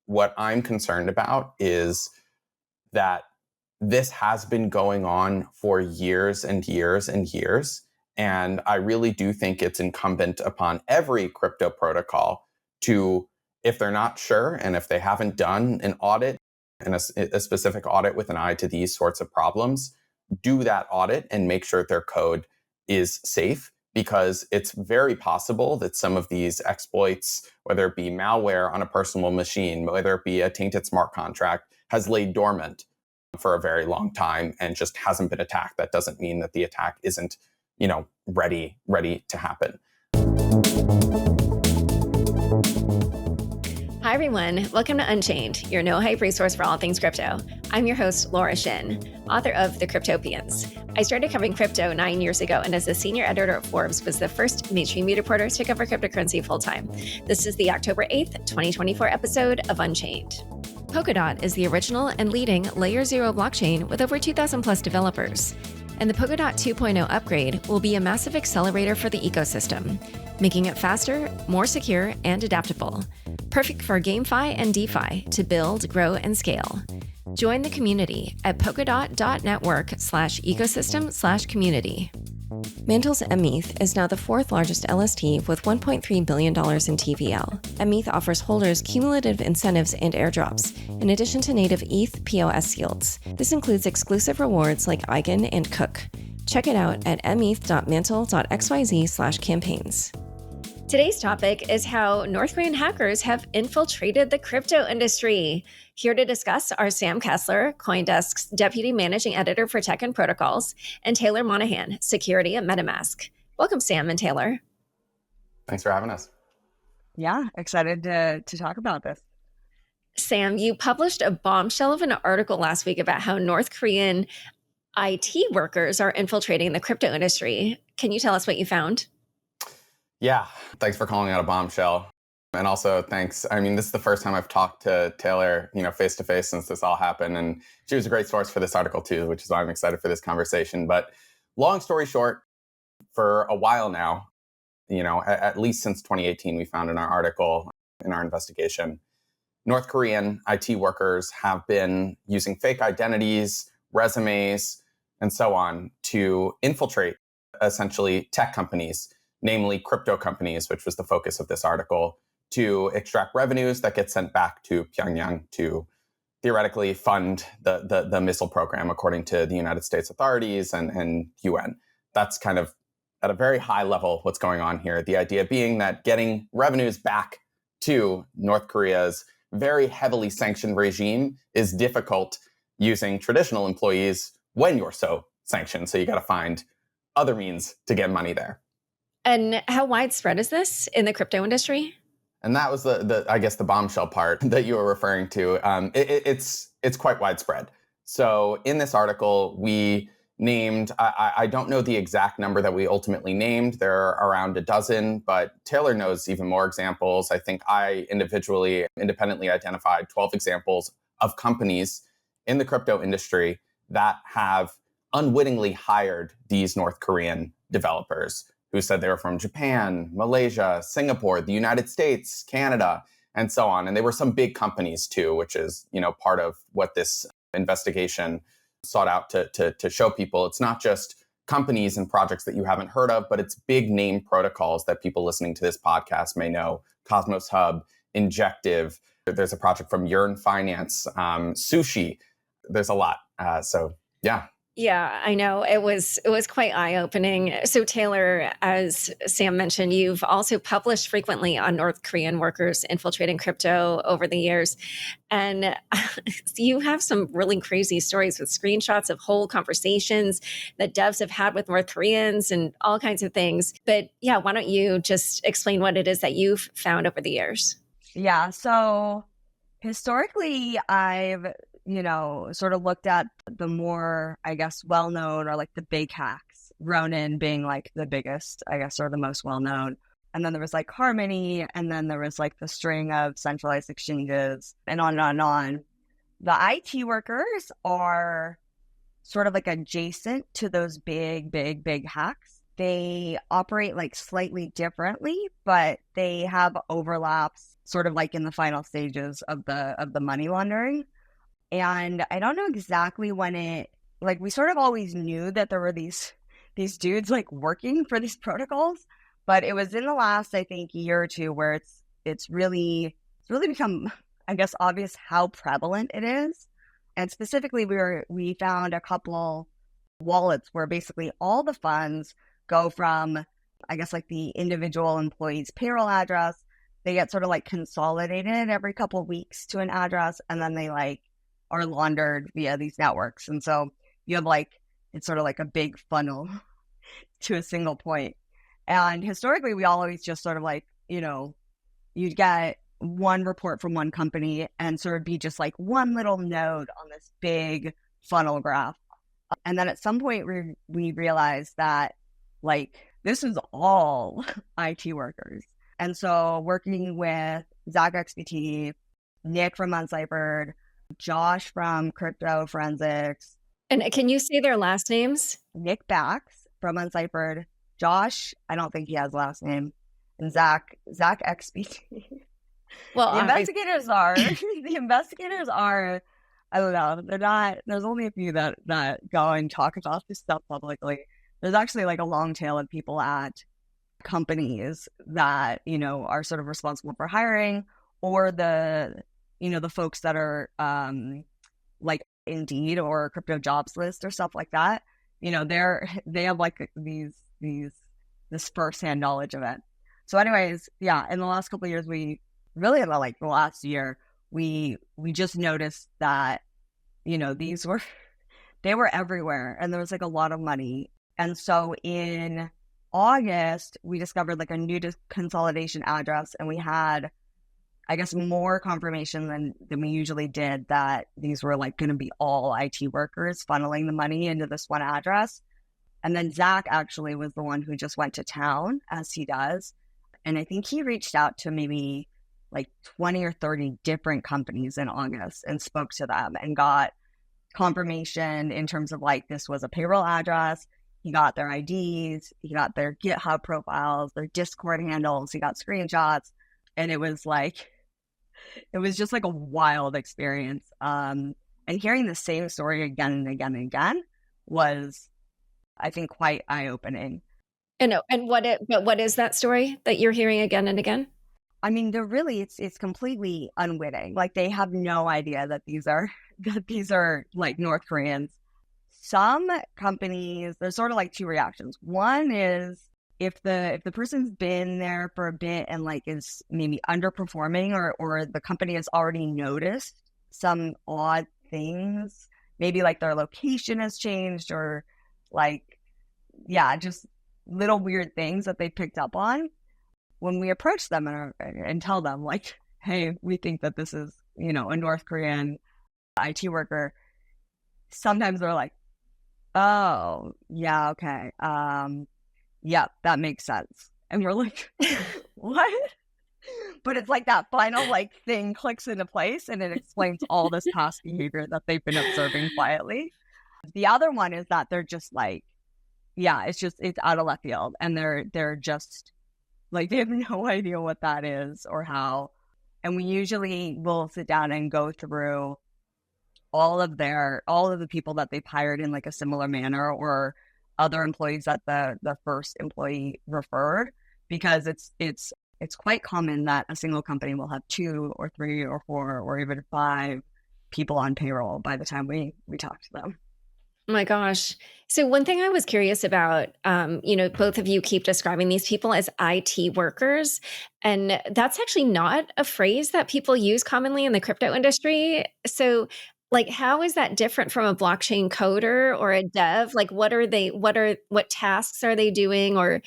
what I'm concerned about is that this has been going on for years and years and years. And I really do think it's incumbent upon every crypto protocol to, if they're not sure and if they haven't done an audit and a specific audit with an eye to these sorts of problems, do that audit and make sure their code is safe, because it's very possible that some of these exploits, whether it be malware on a personal machine, whether it be a tainted smart contract, has laid dormant for a very long time and just hasn't been attacked. That doesn't mean that the attack isn't, ready to happen. Hi, everyone. Welcome to Unchained, your no-hype resource for all things crypto. I'm your host, Laura Shin, author of The Cryptopians. I started covering crypto 9 years ago, and as a senior editor at Forbes, was the first mainstream media reporter to cover cryptocurrency full-time. This is the October 8th, 2024 episode of Unchained. Polkadot is the original and leading Layer 0 blockchain with over 2,000 plus developers. And the Polkadot 2.0 upgrade will be a massive accelerator for the ecosystem, making it faster, more secure, and adaptable. Perfect for GameFi and DeFi to build, grow, and scale. Join the community at polkadot.network/ecosystem/community. Mantle's METH is now the fourth largest LST with $1.3 billion in TVL. METH offers holders cumulative incentives and airdrops, in addition to native ETH POS yields. This includes exclusive rewards like Eigen and Cook. Check it out at meth.mantle.xyz/campaigns. Today's topic is how North Korean hackers have infiltrated the crypto industry. Here to discuss are Sam Kessler, CoinDesk's Deputy Managing Editor for Tech and Protocols, and Taylor Monahan, Security at MetaMask. Welcome, Sam and Taylor. Thanks for having us. Yeah, excited to talk about this. Sam, you published a bombshell of an article last week about how North Korean IT workers are infiltrating the crypto industry. Can you tell us what you found? Yeah, thanks for calling out a bombshell. And also thanks. I mean, this is the first time I've talked to Taylor, face to face since this all happened. And she was a great source for this article too, which is why I'm excited for this conversation. But long story short, for a while now, at least since 2018, we found in our article, in our investigation, North Korean IT workers have been using fake identities, resumes, and so on to infiltrate essentially tech companies, namely crypto companies, which was the focus of this article, to extract revenues that get sent back to Pyongyang to theoretically fund the missile program, according to the United States authorities and UN. That's kind of at a very high level what's going on here. The idea being that getting revenues back to North Korea's very heavily sanctioned regime is difficult using traditional employees when you're so sanctioned. So you got to find other means to get money there. And how widespread is this in the crypto industry? And that was the bombshell part that you were referring to. It's quite widespread. So in this article, we named, I don't know the exact number that we ultimately named. There are around a dozen, but Taylor knows even more examples. I think I independently identified 12 examples of companies in the crypto industry that have unwittingly hired these North Korean developers who said they were from Japan, Malaysia, Singapore, the United States, Canada, and so on. And they were some big companies too, which is, part of what this investigation sought out to show people. It's not just companies and projects that you haven't heard of, but it's big name protocols that people listening to this podcast may know. Cosmos Hub, Injective. There's a project from Yearn Finance, Sushi. There's a lot. Yeah. Yeah, I know. It was quite eye-opening. So Taylor, as Sam mentioned, you've also published frequently on North Korean workers infiltrating crypto over the years. And you have some really crazy stories with screenshots of whole conversations that devs have had with North Koreans and all kinds of things. But yeah, why don't you just explain what it is that you've found over the years? Yeah, so historically, I've sort of looked at the more, well-known or like the big hacks, Ronin being like the biggest, or the most well-known. And then there was like Harmony, and then there was like the string of centralized exchanges and on and on and on. The IT workers are sort of like adjacent to those big hacks. they operate like slightly differently, but they have overlaps sort of like in the final stages of the money laundering. And I don't know exactly when it, like, we sort of always knew that there were these dudes like working for these protocols, but it was in the last, I think, year or two where it's really become, I guess, obvious how prevalent it is. And specifically, we found a couple wallets where basically all the funds go from, I guess, like the individual employee's payroll address. They get sort of like consolidated every couple of weeks to an address, and then they like are laundered via these networks. And so you have like, it's sort of like a big funnel to a single point. And historically, we always just sort of like, you'd get one report from one company and sort of be just like one little node on this big funnel graph. And then at some point we realized that like this is all IT workers. And so working with Zach XBT, Nick from Unciphered, Josh from Crypto Forensics. And can you say their last names? Nick Bax from Unciphered. Josh, I don't think he has a last name. And Zach XBT. Well, the investigators are, I don't know, they're not, there's only a few that go and talk about this stuff publicly. There's actually like a long tail of people at companies that, are sort of responsible for hiring, or the folks that are like Indeed or Crypto Jobs List or stuff like that. They have like this firsthand knowledge of it. So anyways, yeah, in the last couple of years, we really in the last year, we just noticed that, they were everywhere, and there was like a lot of money. And so in August, we discovered like a new consolidation address, and we had, I guess, more confirmation than we usually did that these were like going to be all IT workers funneling the money into this one address. And then Zach actually was the one who just went to town, as he does. And I think he reached out to maybe like 20 or 30 different companies in August and spoke to them and got confirmation in terms of like this was a payroll address. He got their IDs, he got their GitHub profiles, their Discord handles, he got screenshots. And it was just like a wild experience. And hearing the same story again and again and again was, I think, quite eye-opening. And what is that story that you're hearing again and again? I mean, it's completely unwitting. Like, they have no idea that these are like North Koreans. Some companies, there's sort of like two reactions. One is if the person's been there for a bit and like is maybe underperforming, or the company has already noticed some odd things, maybe like their location has changed, or like, yeah, just little weird things that they picked up on. When we approach them and tell them like, hey, we think that this is, a North Korean IT worker, sometimes they're like, oh, yeah, okay. Yeah, that makes sense. And we're like, what? But it's like that final like thing clicks into place, and it explains all this past behavior that they've been observing quietly. The other one is that they're just like, yeah, it's out of left field, and they're just like, they have no idea what that is or how. And we usually will sit down and go through all of the people that they've hired in like a similar manner, or other employees that the first employee referred, because it's quite common that a single company will have 2 or 3 or 4 or even 5 people on payroll by the time we talk to them. Oh my gosh. So one thing I was curious about, both of you keep describing these people as IT workers, and that's actually not a phrase that people use commonly in the crypto industry. So like, how is that different from a blockchain coder or a dev? Like, what tasks are they doing? Or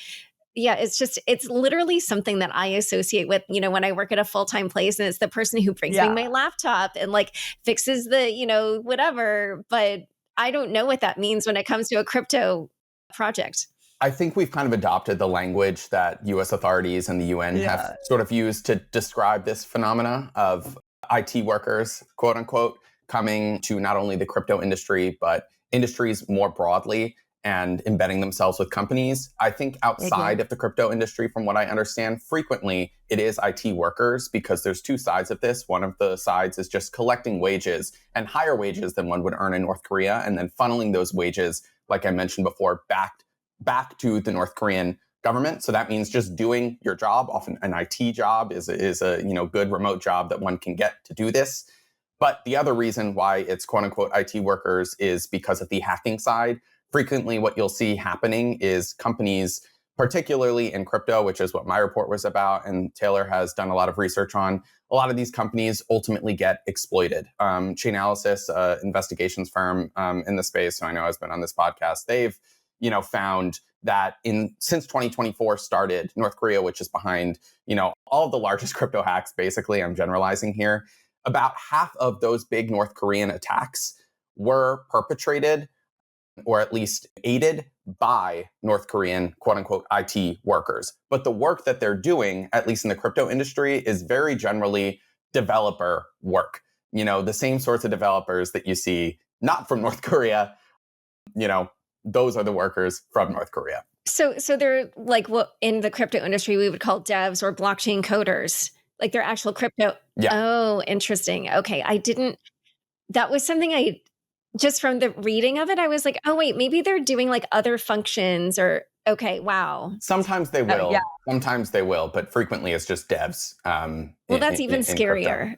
yeah, it's literally something that I associate with, when I work at a full-time place, and it's the person who brings me my laptop and like fixes the, whatever. But I don't know what that means when it comes to a crypto project. I think we've kind of adopted the language that US authorities and the UN have sort of used to describe this phenomena of IT workers, quote unquote, coming to not only the crypto industry, but industries more broadly and embedding themselves with companies. I think outside of the crypto industry, from what I understand, frequently it is IT workers, because there's two sides of this. One of the sides is just collecting wages, and higher wages than one would earn in North Korea, and then funneling those wages, like I mentioned before, back to the North Korean government. So that means just doing your job. Often an IT job is a good remote job that one can get to do this. But the other reason why it's quote unquote IT workers is because of the hacking side. Frequently, what you'll see happening is companies, particularly in crypto, which is what my report was about, and Taylor has done a lot of research on, a lot of these companies ultimately get exploited. Chainalysis, investigations firm in the space, so I know has been on this podcast, they've found that since 2024 started, North Korea, which is behind all of the largest crypto hacks, basically, I'm generalizing here, about half of those big North Korean attacks were perpetrated or at least aided by North Korean, quote unquote, IT workers. But the work that they're doing, at least in the crypto industry, is very generally developer work. The same sorts of developers that you see not from North Korea, those are the workers from North Korea. So they're like what in the crypto industry we would call devs or blockchain coders, like they're actual crypto. Yeah. Oh, interesting. Okay. That was something just from the reading of it, I was like, oh, wait, maybe they're doing like other functions or, okay, wow. Sometimes they will. Yeah. Sometimes they will, but frequently it's just devs. Well, that's even scarier.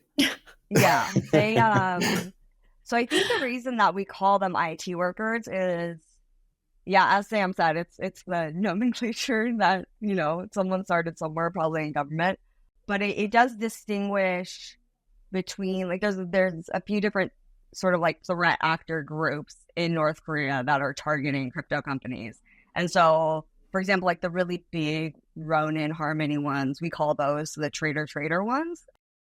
Yeah. They, so I think the reason that we call them IT workers is, yeah, as Sam said, it's the nomenclature that, someone started somewhere, probably in government, but it does distinguish between, like, there's a few different sort of like threat actor groups in North Korea that are targeting crypto companies. And so, for example, like the really big Ronin Harmony ones, we call those the trader ones,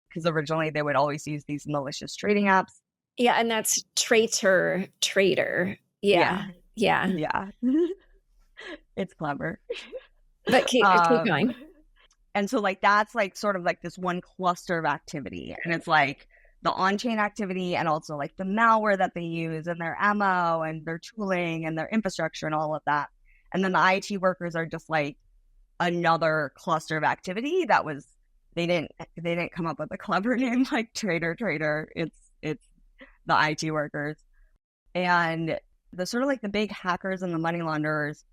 because originally they would always use these malicious trading apps. Yeah, and that's trader. Yeah. It's clever. But keep going. And so like that's like sort of like this one cluster of activity. And it's like the on-chain activity and also like the malware that they use and their ammo and their tooling and their infrastructure and all of that. And then the IT workers are just like another cluster of activity that was, they didn't come up with a clever name like trader. It's the IT workers. And the sort of like the big hackers and the money launderers,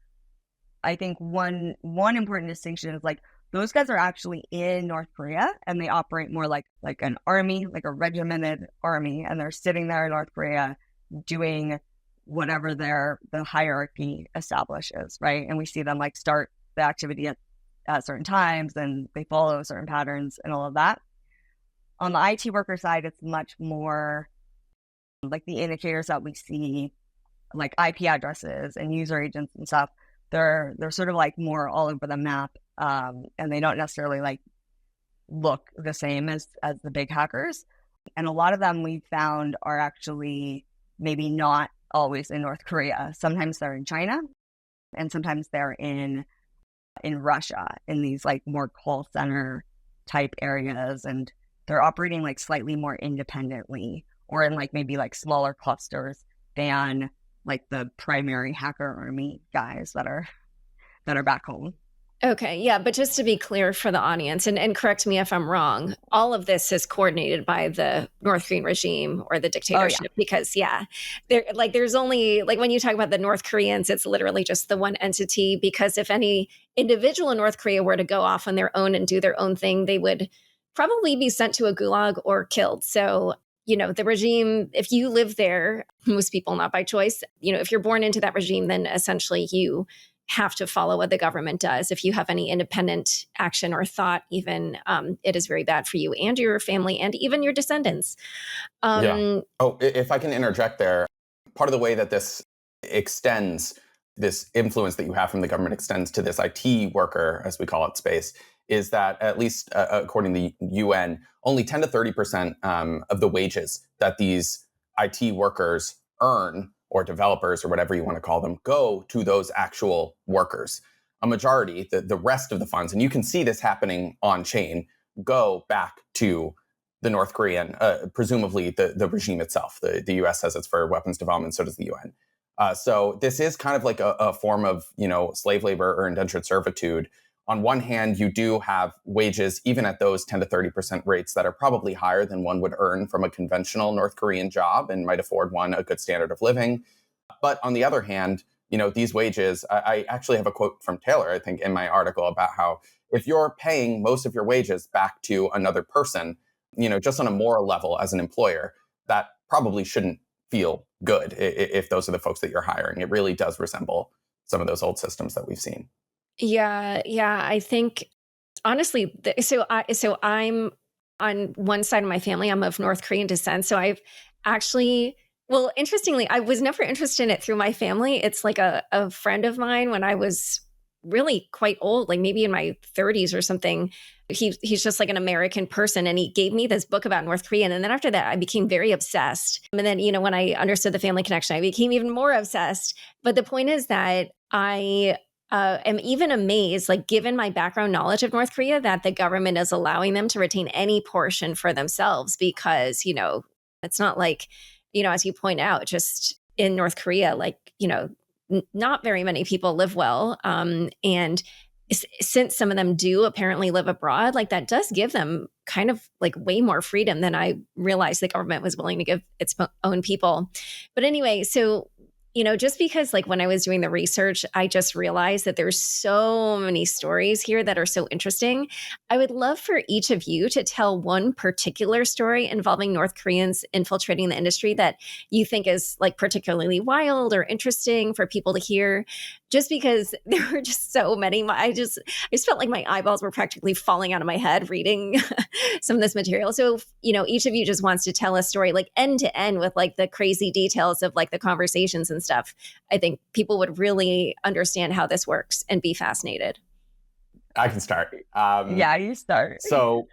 I think one important distinction is like those guys are actually in North Korea and they operate more like an army, like a regimented army, and they're sitting there in North Korea doing whatever the hierarchy establishes, right? And we see them like start the activity at certain times and they follow certain patterns and all of that. On the IT worker side, it's much more like the indicators that we see, like IP addresses and user agents and stuff. They're sort of like more all over the map, and they don't necessarily like look the same as the big hackers. And a lot of them we found are actually maybe not always in North Korea. Sometimes they're in China, and sometimes they're in Russia in these like more call center type areas, and they're operating like slightly more independently or in like maybe like smaller clusters than like the primary hacker army guys that are back home. Okay, yeah, but just to be clear for the audience, and correct me if I'm wrong, all of this is coordinated by the North Korean regime or the dictatorship, because there's only, like when you talk about the North Koreans, it's literally just the one entity, because if any individual in North Korea were to go off on their own and do their own thing, they would probably be sent to a gulag or killed. So the regime, if you live there, most people not by choice, if you're born into that regime, then essentially you have to follow what the government does. If you have any independent action or thought, even, it is very bad for you and your family and even your descendants. Oh, if I can interject there, part of the way that this extends, this influence that you have from the government extends to this IT worker, as we call it, space, is that at least according to the UN, only 10 to 30% of the wages that these IT workers earn, or developers or whatever you want to call them, go to those actual workers. A majority, the rest of the funds, and you can see this happening on chain, go back to the North Korean, presumably the regime itself. The US says it's for weapons development, so does the UN. So this is kind of like a form of, slave labor or indentured servitude. On one hand, you do have wages, even at those 10 to 30% rates, that are probably higher than one would earn from a conventional North Korean job and might afford one a good standard of living. But on the other hand, these wages, I actually have a quote from Taylor, I think, in my article about how if you're paying most of your wages back to another person, just on a moral level as an employer, that probably shouldn't feel good if those are the folks that you're hiring. It really does resemble some of those old systems that we've seen. Yeah, I think honestly, I'm on one side of my family, I'm of North Korean descent. So I've actually, well, interestingly, I was never interested in it through my family. It's like a friend of mine when I was really quite old, like maybe in my 30s or something. He's just like an American person, and he gave me this book about North Korea. And then after that, I became very obsessed. And then, when I understood the family connection, I became even more obsessed. But the point is that I am even amazed, like given my background knowledge of North Korea, that the government is allowing them to retain any portion for themselves because, it's not like, as you point out, just in North Korea, like, not very many people live well. And since some of them do apparently live abroad, like that does give them kind of like way more freedom than I realized the government was willing to give its own people. But anyway, so just because like when I was doing the research, I just realized that there's so many stories here that are so interesting. I would love for each of you to tell one particular story involving North Koreans infiltrating the industry that you think is like particularly wild or interesting for people to hear, just because there were just so many. I just felt like my eyeballs were practically falling out of my head reading some of this material. So, each of you just wants to tell a story like end to end with like the crazy details of like the conversations and stuff. I think people would really understand how this works and be fascinated. I can start. Yeah, you start. So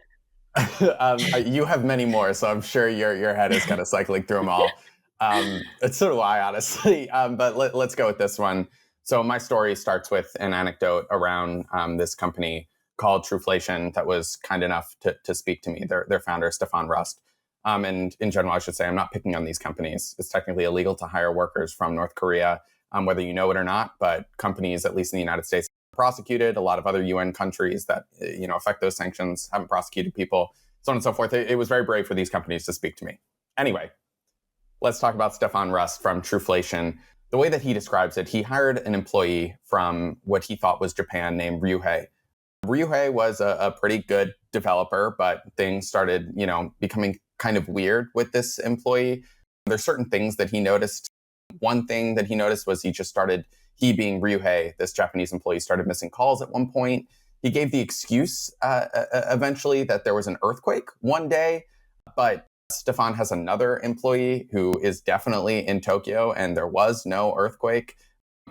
you have many more, so I'm sure your head is kind of cycling through them all. So do I, honestly. But let's go with this one. So my story starts with an anecdote around this company called Trueflation that was kind enough to speak to me. Their founder, Stefan Rust. And in general, I should say, I'm not picking on these companies. It's technically illegal to hire workers from North Korea, whether you know it or not. But companies, at least in the United States, are prosecuted. A lot of other UN countries that affect those sanctions haven't prosecuted people, so on and so forth. It was very brave for these companies to speak to me. Anyway, let's talk about Stefan Rust from Trueflation. The way that he describes it, he hired an employee from what he thought was Japan named Ryuhei. Ryuhei was a pretty good developer, but things started, becoming kind of weird with this employee. There's certain things that he noticed. One thing that he noticed was he being Ryuhei, this Japanese employee, started missing calls at one point. He gave the excuse eventually that there was an earthquake one day, but Stefan has another employee who is definitely in Tokyo, and there was no earthquake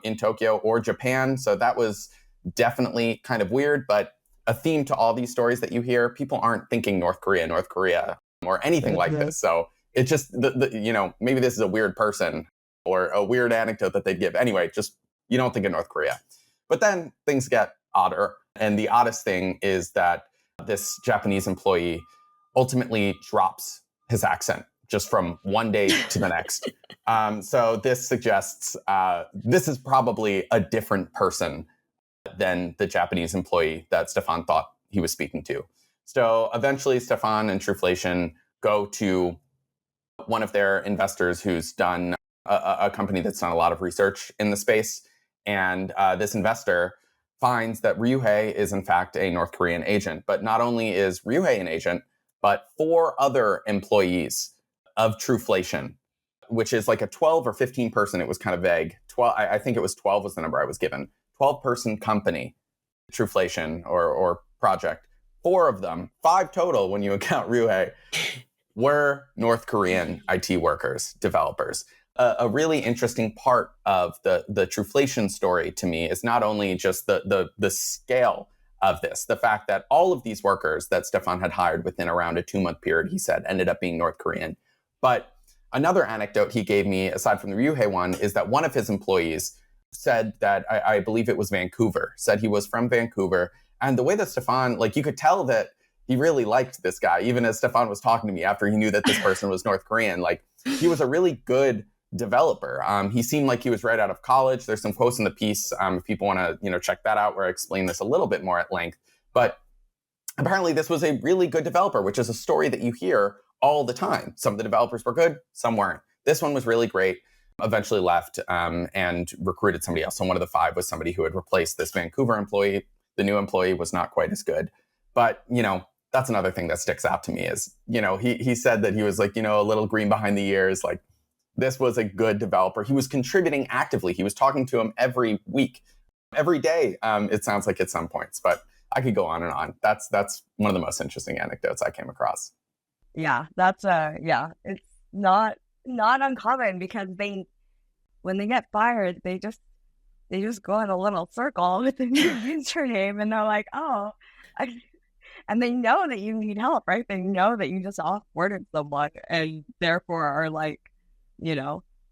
in Tokyo or Japan. So that was definitely kind of weird, but a theme to all these stories that you hear, people aren't thinking North Korea, or anything like this. So it's just, maybe this is a weird person or a weird anecdote that they'd give. Anyway, just, you don't think of North Korea. But then things get odder. And the oddest thing is that this Japanese employee ultimately drops his accent just from one day to the next. So this suggests this is probably a different person than the Japanese employee that Stefan thought he was speaking to. So eventually Stefan and Trueflation go to one of their investors who's done a company that's done a lot of research in the space. And this investor finds that Ryuhei is in fact a North Korean agent. But not only is Ryuhei an agent, but 4 other employees of Trueflation, which is like a 12 or 15 person, it was kind of vague. 12, I think it was 12 was the number I was given. 12-person company, Trueflation or project. 4 of them, 5 total when you account Ryuhei, were North Korean IT workers, developers. A really interesting part of the Trueflation story to me is not only just the scale of this, the fact that all of these workers that Stefan had hired within around a 2-month period, he said, ended up being North Korean. But another anecdote he gave me, aside from the Ryuhei one, is that one of his employees said that, I believe it was Vancouver, said he was from Vancouver. And the way that Stefan, you could tell that he really liked this guy, even as Stefan was talking to me after he knew that this person was North Korean. He was a really good developer. He seemed like he was right out of college. There's some quotes in the piece if people want to check that out, where I explain this a little bit more at length. But apparently this was a really good developer, which is a story that you hear all the time. Some of the developers were good, some weren't. This one was really great. Eventually left and recruited somebody else. So one of the 5 was somebody who had replaced this Vancouver employee. The new employee was not quite as good. But, that's another thing that sticks out to me is, he said that he was like, a little green behind the ears. Like, this was a good developer. He was contributing actively. He was talking to him every week, every day. It sounds like at some points, but I could go on and on. That's one of the most interesting anecdotes I came across. Yeah, that's it's not uncommon, because when they get fired, they just go in a little circle with the new username, and they're like, oh, and they know that you need help, right? They know that you just offboarded someone, and therefore are like,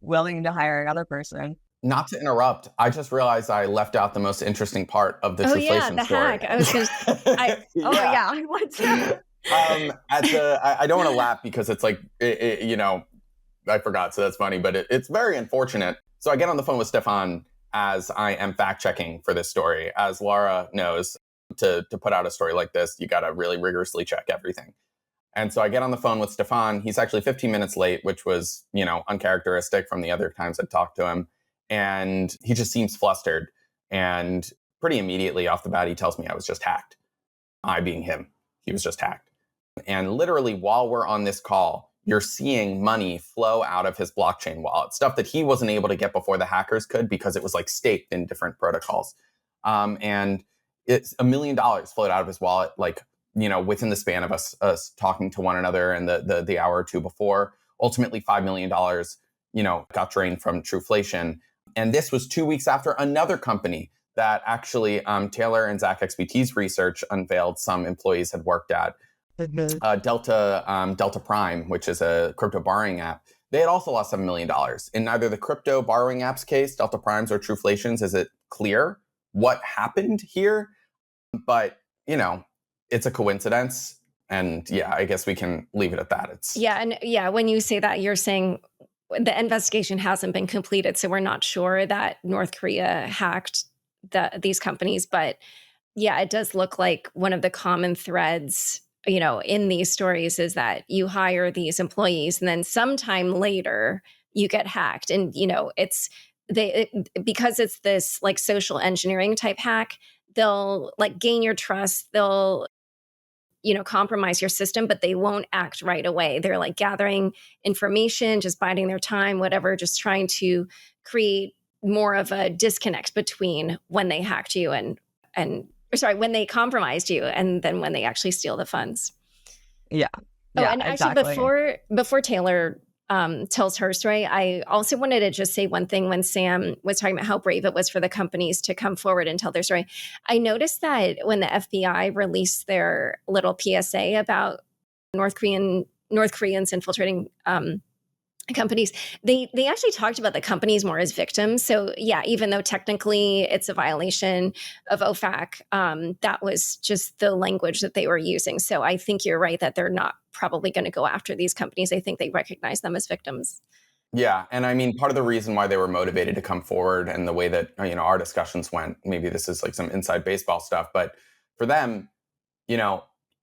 willing to hire another person. Not to interrupt, I just realized I left out the most interesting part of the Trueflation the story. hack. I was going to. What's that? I don't want to laugh because it's like, I forgot, so that's funny, but it's very unfortunate. So I get on the phone with Stefan as I am fact checking for this story. As Laura knows, to put out a story like this, you got to really rigorously check everything. And so I get on the phone with Stefan. He's actually 15 minutes late, which was, uncharacteristic from the other times I'd talked to him. And he just seems flustered. And pretty immediately off the bat, he tells me I was just hacked. I being him, he was just hacked. And literally while we're on this call, you're seeing money flow out of his blockchain wallet, stuff that he wasn't able to get before the hackers could because it was like staked in different protocols. And it's $1 million flowed out of his wallet, like, within the span of us talking to one another and the hour or two before. Ultimately, $5 million, got drained from Trueflation. And this was 2 weeks after another company that actually Taylor and Zach XBT's research unveiled some employees had worked at. Delta Prime, which is a crypto borrowing app. They had also lost $7 million. In neither the crypto borrowing app's case, Delta Prime's, or Trueflation's, is it clear what happened here. But, it's a coincidence. And yeah, I guess we can leave it at that. When you say that, you're saying the investigation hasn't been completed. So we're not sure that North Korea hacked these companies. But yeah, it does look like one of the common threads, in these stories is that you hire these employees and then sometime later you get hacked. And, because it's this like social engineering type hack, they'll like gain your trust. They'll, compromise your system, but they won't act right away. They're like gathering information, just biding their time, whatever, just trying to create more of a disconnect between when they hacked you and when they compromised you and then when they actually steal the funds. Yeah. And actually before Taylor tells her story, I also wanted to just say one thing when Sam was talking about how brave it was for the companies to come forward and tell their story. I noticed that when the FBI released their little PSA about North Koreans infiltrating companies, they actually talked about the companies more as victims. So yeah, even though technically it's a violation of OFAC, that was just the language that they were using. So I think you're right that they're not probably going to go after these companies. I think they recognize them as victims. Yeah. And I mean, part of the reason why they were motivated to come forward and the way that, our discussions went, maybe this is like some inside baseball stuff, but for them,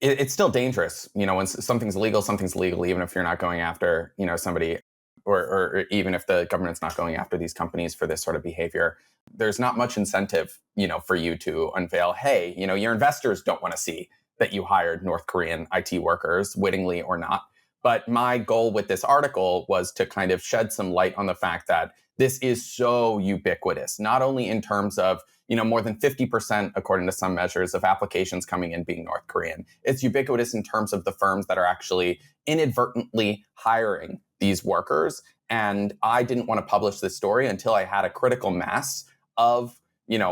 it's still dangerous. When something's legal, even if you're not going after, somebody or even if the government's not going after these companies for this sort of behavior. There's not much incentive, for you to unveil, hey, your investors don't want to see that you hired North Korean IT workers, wittingly or not. But my goal with this article was to kind of shed some light on the fact that this is so ubiquitous, not only in terms of, more than 50%, according to some measures, of applications coming in being North Korean. It's ubiquitous in terms of the firms that are actually inadvertently hiring these workers. And I didn't want to publish this story until I had a critical mass of,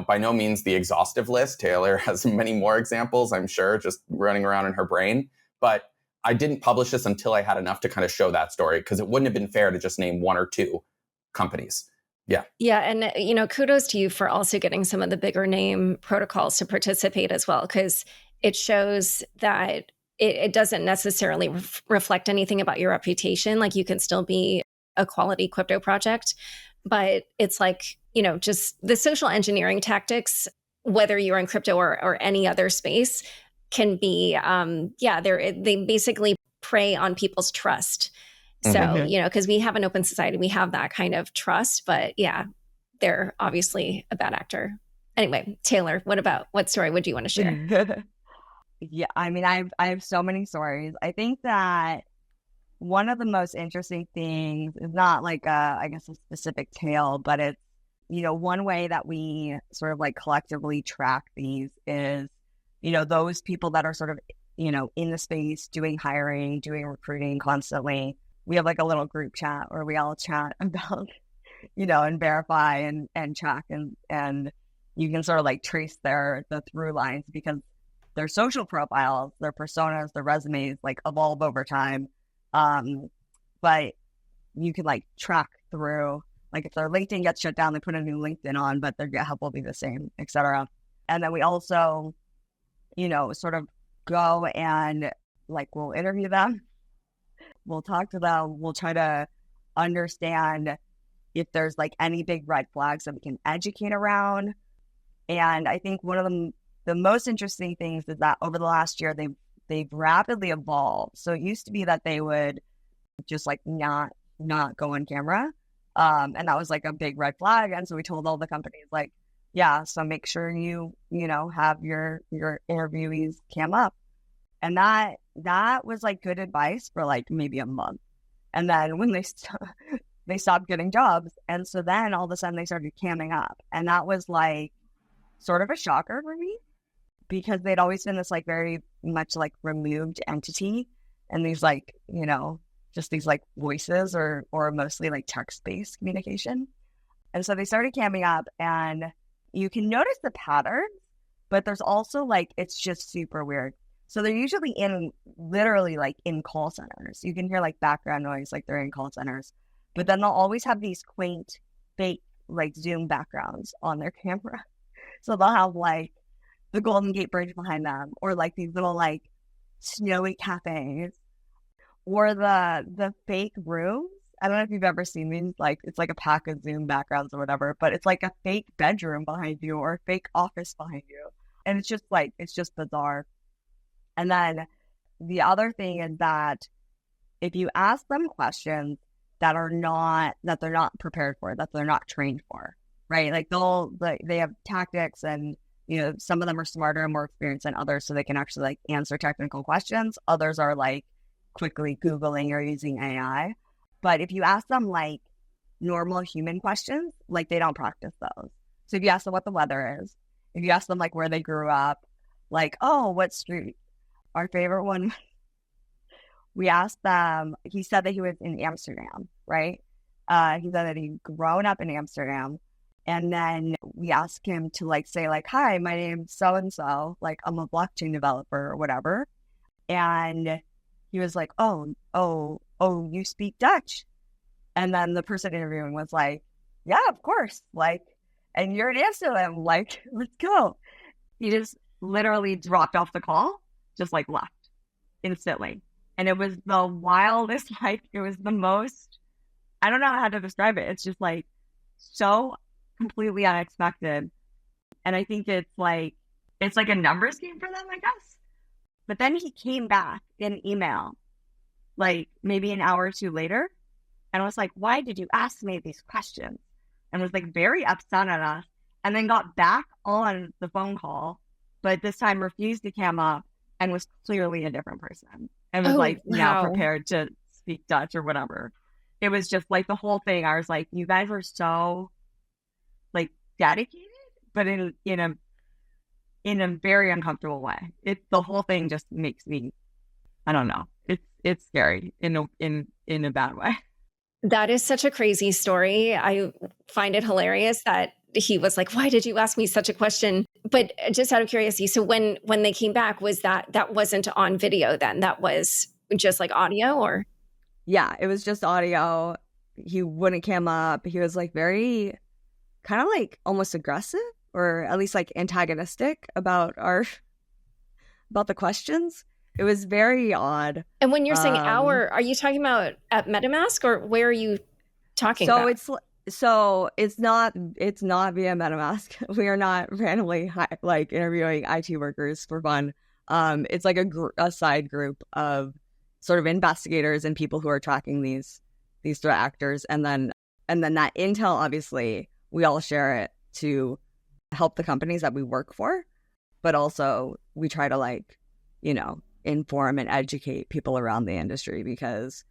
by no means the exhaustive list. Taylor has many more examples, I'm sure, just running around in her brain. But I didn't publish this until I had enough to kind of show that story, because it wouldn't have been fair to just name one or two companies. Yeah. Yeah. And, kudos to you for also getting some of the bigger name protocols to participate as well, because it shows that it doesn't necessarily reflect anything about your reputation. Like you can still be a quality crypto project. But it's like, just the social engineering tactics, whether you're in crypto or any other space, can be, they basically prey on people's trust. So, because we have an open society, we have that kind of trust, but yeah, they're obviously a bad actor. Anyway, Taylor, what story would you want to share? Yeah, I mean, I have so many stories. I think that one of the most interesting things is not like I guess a specific tale, but it's, one way that we sort of like collectively track these is, those people that are sort of, in the space doing hiring, doing recruiting constantly. We have like a little group chat where we all chat about, and verify and track and you can sort of like trace the through lines because their social profiles, their personas, their resumes like evolve over time. But you can like track through, like if their LinkedIn gets shut down, they put a new LinkedIn on, but their GitHub will be the same, etc. And then we also, sort of go and like we'll interview them, we'll talk to them, we'll try to understand if there's like any big red flags that we can educate around. And I think one of the most interesting things is that over the last year, they've rapidly evolved. So it used to be that they would just like not go on camera. And that was like a big red flag. And so we told all the companies like, yeah, so make sure you have your interviewees cam up. And that was like good advice for like maybe a month. And then when they stopped getting jobs. And so then all of a sudden they started camming up. And that was like sort of a shocker for me because they'd always been this like very much like removed entity and these like, just these like voices or mostly like text-based communication. And so they started camming up and you can notice the patterns, but there's also like, it's just super weird. So they're usually literally like in call centers. You can hear like background noise, like they're in call centers, but then they'll always have these quaint fake like Zoom backgrounds on their camera. So they'll have like the Golden Gate Bridge behind them or like these little like snowy cafes or the fake rooms. I don't know if you've ever seen these, like it's like a pack of Zoom backgrounds or whatever, but it's like a fake bedroom behind you or a fake office behind you. And it's just bizarre. And then the other thing is that if you ask them questions that they're not prepared for, that they're not trained for, right? Like they have tactics and, some of them are smarter and more experienced than others, so they can actually like answer technical questions. Others are like quickly Googling or using AI. But if you ask them like normal human questions, like they don't practice those. So if you ask them what the weather is, if you ask them like where they grew up, like, oh, what street? Our favorite one, we asked them, he said that he was in Amsterdam, right? He said that he'd grown up in Amsterdam. And then we asked him to like say like, hi, my name's so-and-so, like I'm a blockchain developer or whatever. And he was like, oh, you speak Dutch. And then the person interviewing was like, yeah, of course. Like, and you're in Amsterdam, like, let's go. He just literally dropped off the call, just like left instantly. And it was the wildest, like, it was the most, I don't know how to describe it. It's just like so completely unexpected. And I think it's like a numbers game for them, I guess. But then he came back in email, like maybe an hour or two later, and was like, why did you ask me these questions? And was like very upset at us, and then got back on the phone call, but this time refused to cam up and was clearly a different person and was now prepared to speak Dutch or whatever. It was just like the whole thing. I was like, you guys are so like dedicated, but in a very uncomfortable way. The whole thing just makes me, I don't know. It's scary in a bad way. That is such a crazy story. I find it hilarious that he was like, why did you ask me such a question? But just out of curiosity, so when they came back, was that wasn't on video then? That was just like audio or? Yeah, it was just audio. He wouldn't cam up. He was like very kind of like almost aggressive or at least like antagonistic about the questions. It was very odd. And when you're saying are you talking about at MetaMask or where are you? talking So about? it's not via MetaMask. We are not randomly like interviewing IT workers for fun. It's like a side group of sort of investigators and people who are tracking these threat actors, and then that intel, obviously we all share it to help the companies that we work for, but also we try to, like, inform and educate people around the industry, because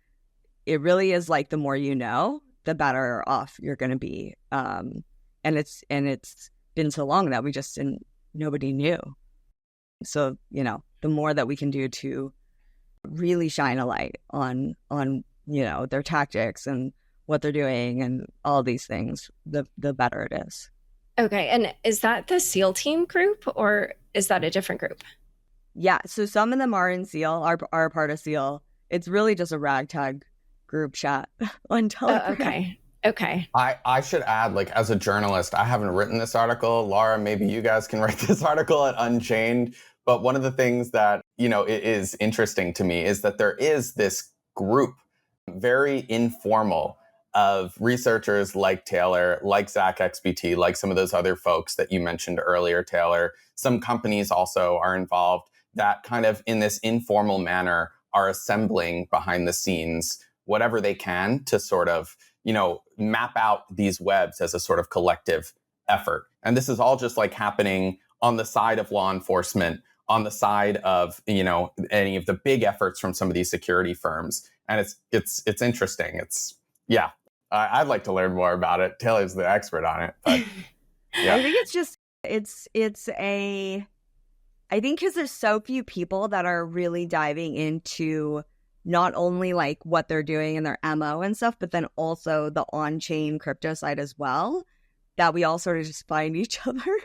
it really is like the more you know, the better off you're going to be. And it's been so long that nobody knew. So, the more that we can do to really shine a light on their tactics and what they're doing and all these things, the better it is. Okay. And is that the SEAL team group, or is that a different group? Yeah. So some of them are in SEAL, are part of SEAL. It's really just a ragtag group chat on Telegram. Okay. I should add, like, as a journalist, I haven't written this article. Laura, maybe you guys can write this article at Unchained. But one of the things that, is interesting to me is that there is this group, very informal, of researchers like Taylor, like Zach XBT, like some of those other folks that you mentioned earlier, Taylor. Some companies also are involved that kind of in this informal manner are assembling behind the scenes whatever they can to sort of, map out these webs as a sort of collective effort. And this is all just like happening on the side of law enforcement, on the side of, any of the big efforts from some of these security firms. And it's interesting. Yeah, I'd like to learn more about it. Taylor's the expert on it. But yeah. I think it's just, I think because there's so few people that are really diving into not only like what they're doing and their MO and stuff, but then also the on-chain crypto side as well, that we all sort of just find each other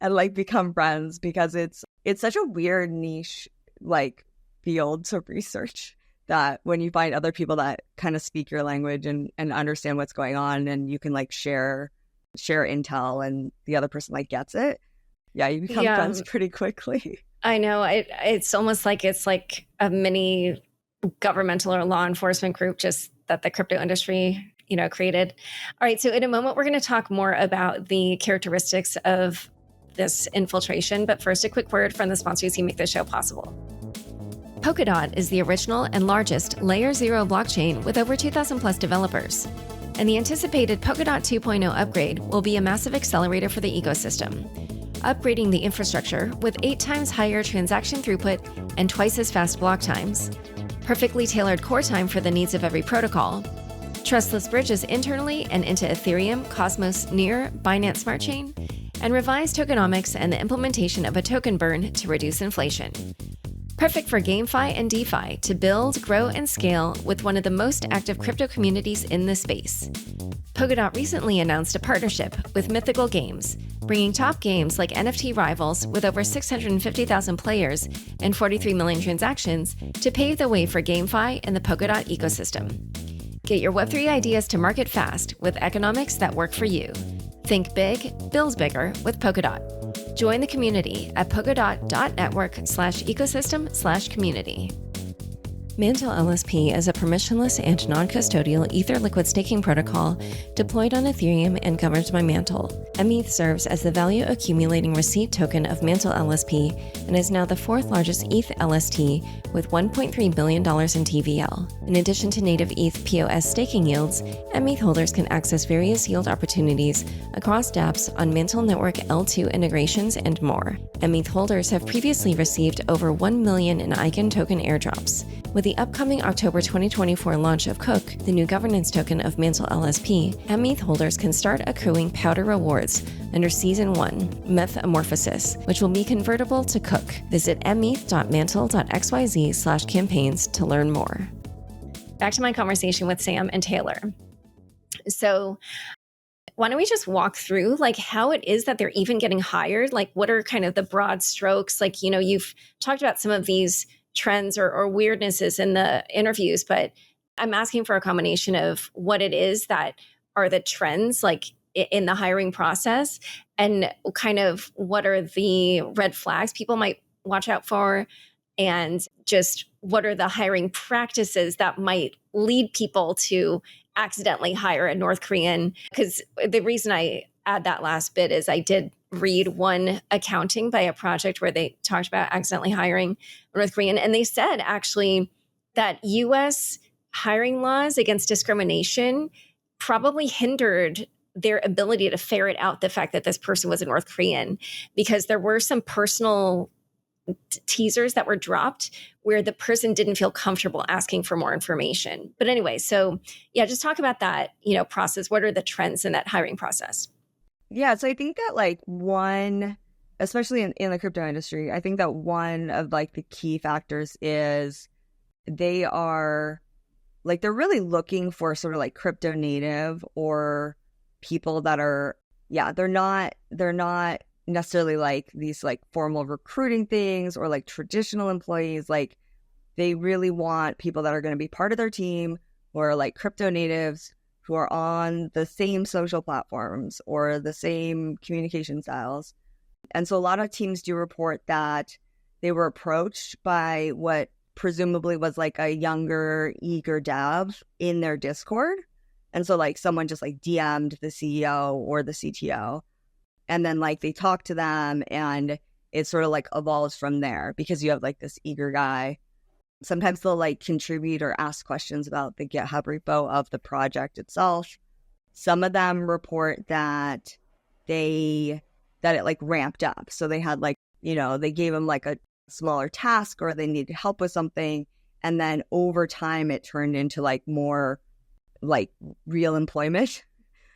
and like become friends, because it's such a weird niche like field to research, that when you find other people that kind of speak your language and understand what's going on, and you can like share intel and the other person like gets it, yeah, you become friends pretty quickly. I know. It's almost like it's like a mini governmental or law enforcement group, just that the crypto industry, created. All right. So in a moment, we're going to talk more about the characteristics of this infiltration. But first, a quick word from the sponsors who make this show possible. Polkadot is the original and largest Layer 0 blockchain with over 2,000 plus developers. And the anticipated Polkadot 2.0 upgrade will be a massive accelerator for the ecosystem, upgrading the infrastructure with 8 times higher transaction throughput and twice as fast block times, perfectly tailored core time for the needs of every protocol, trustless bridges internally and into Ethereum, Cosmos, Near, Binance Smart Chain, and revised tokenomics and the implementation of a token burn to reduce inflation. Perfect for GameFi and DeFi to build, grow, and scale with one of the most active crypto communities in the space. Polkadot recently announced a partnership with Mythical Games, bringing top games like NFT Rivals with over 650,000 players and 43 million transactions to pave the way for GameFi and the Polkadot ecosystem. Get your Web3 ideas to market fast with economics that work for you. Think big, build bigger with Polkadot. Join the community at polkadot.network/ecosystem/community. Mantle LSP is a permissionless and non-custodial Ether liquid staking protocol deployed on Ethereum and governed by Mantle. METH serves as the value accumulating receipt token of Mantle LSP and is now the 4th largest ETH LST with $1.3 billion in TVL. In addition to native ETH POS staking yields, METH holders can access various yield opportunities across dApps on Mantle Network L2 integrations and more. METH holders have previously received over 1 million in Icon token airdrops. With the upcoming October 2024 launch of Cook, the new governance token of Mantle LSP, METH holders can start accruing powder rewards under Season 1, Metamorphosis, which will be convertible to Cook. Visit meth.mantle.xyz/campaigns to learn more. Back to my conversation with Sam and Taylor. So why don't we just walk through like how it is that they're even getting hired? Like what are kind of the broad strokes? Like, you've talked about some of these trends or weirdnesses in the interviews, but I'm asking for a combination of what it is that are the trends like in the hiring process, and kind of what are the red flags people might watch out for, and just what are the hiring practices that might lead people to accidentally hire a North Korean. Because the reason I add that last bit is I did read one accounting by a project where they talked about accidentally hiring a North Korean. And they said actually that US hiring laws against discrimination probably hindered their ability to ferret out the fact that this person was a North Korean, because there were some personal teasers that were dropped where the person didn't feel comfortable asking for more information. But anyway, so yeah, just talk about that, process. What are the trends in that hiring process? Yeah, so I think that like one, especially in the crypto industry, I think that one of like the key factors is they are like, they're really looking for sort of like crypto native or people that are, they're not necessarily like these like formal recruiting things or like traditional employees. Like they really want people that are going to be part of their team who are like crypto natives, who are on the same social platforms or the same communication styles. And so a lot of teams do report that they were approached by what presumably was like a younger, eager dev in their Discord. And so like someone just like DM'd the CEO or the CTO. And then like they talk to them and it sort of like evolves from there because you have like this eager guy. Sometimes they'll like contribute or ask questions about the GitHub repo of the project itself. Some of them report that it like ramped up. So they had like, they gave them like a smaller task or they needed help with something. And then over time, it turned into like more like real employment,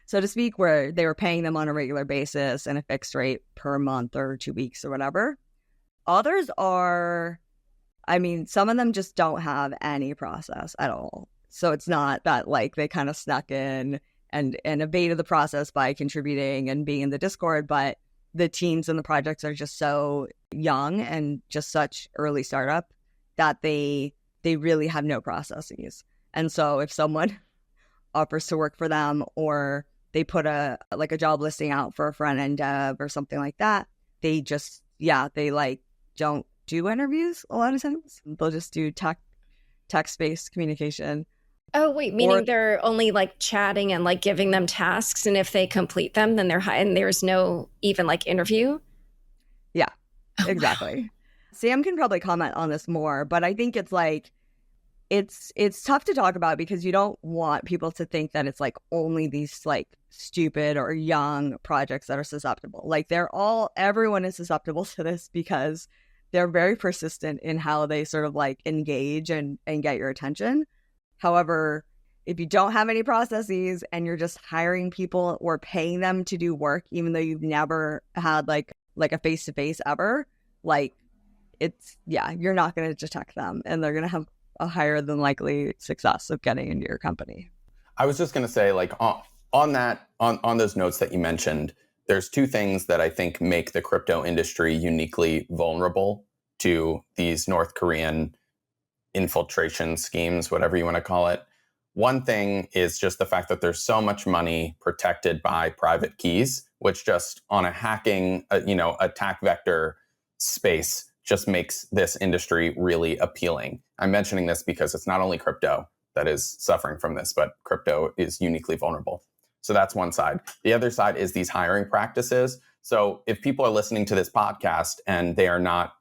so to speak, where they were paying them on a regular basis and a fixed rate per month or 2 weeks or whatever. Others are, some of them just don't have any process at all. So it's not that like they kind of snuck in and evaded the process by contributing and being in the Discord, but the teams and the projects are just so young and just such early startup that they really have no processes. And so if someone offers to work for them or they put a job listing out for a front end dev or something like that, they just, they like don't do interviews a lot of times. They'll just do text-based communication. Oh, wait, meaning they're only like chatting and like giving them tasks. And if they complete them, then they're high and there's no even like interview. Yeah, Oh, exactly. wow. Sam can probably comment on this more, but I think it's like, it's tough to talk about because you don't want people to think that it's like only these like stupid or young projects that are susceptible. Like everyone is susceptible to this because they're very persistent in how they sort of like engage and get your attention. However, if you don't have any processes and you're just hiring people or paying them to do work, even though you've never had like a face-to-face ever, like you're not going to detect them and they're going to have a higher than likely success of getting into your company. I was just going to say, like, on those notes that you mentioned, there's two things that I think make the crypto industry uniquely vulnerable to these North Korean infiltration schemes, whatever you want to call it. One thing is just the fact that there's so much money protected by private keys, which just on a hacking, attack vector space just makes this industry really appealing. I'm mentioning this because it's not only crypto that is suffering from this, but crypto is uniquely vulnerable. So that's one side. The other side is these hiring practices. So if people are listening to this podcast and they are not,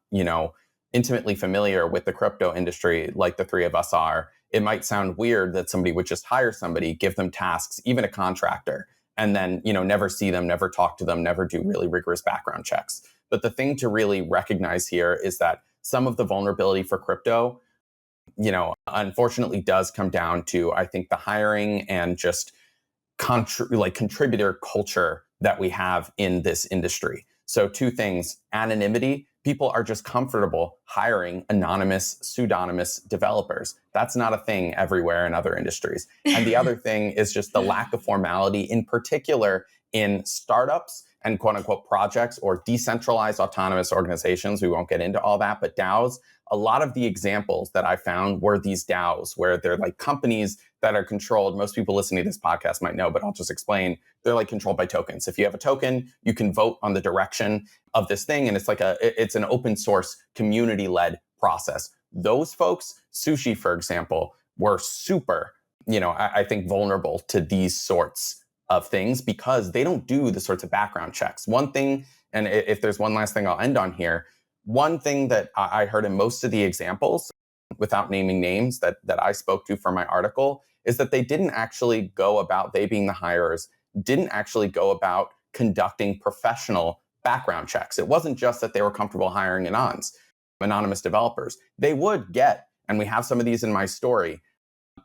intimately familiar with the crypto industry like the three of us are, it might sound weird that somebody would just hire somebody, give them tasks, even a contractor, and then, never see them, never talk to them, never do really rigorous background checks. But the thing to really recognize here is that some of the vulnerability for crypto, unfortunately does come down to, I think, the hiring and just contributor culture that we have in this industry. So two things: anonymity. People are just comfortable hiring anonymous, pseudonymous developers. That's not a thing everywhere in other industries. And the other thing is just the lack of formality, in particular in startups and quote unquote projects or decentralized autonomous organizations. We won't get into all that, but DAOs, a lot of the examples that I found were these DAOs where they're like companies that are controlled. Most people listening to this podcast might know, but I'll just explain. They're like controlled by tokens. If you have a token, you can vote on the direction of this thing. And it's like it's an open source community led process. Those folks, Sushi, for example, were super, I think vulnerable to these sorts of things because they don't do the sorts of background checks. One thing, and if there's one last thing I'll end on here, one thing that I heard in most of the examples, without naming names that I spoke to for my article, is that they didn't actually go about, they being the hirers, didn't actually go about conducting professional background checks. It wasn't just that they were comfortable hiring anonymous developers. They would get, and we have some of these in my story,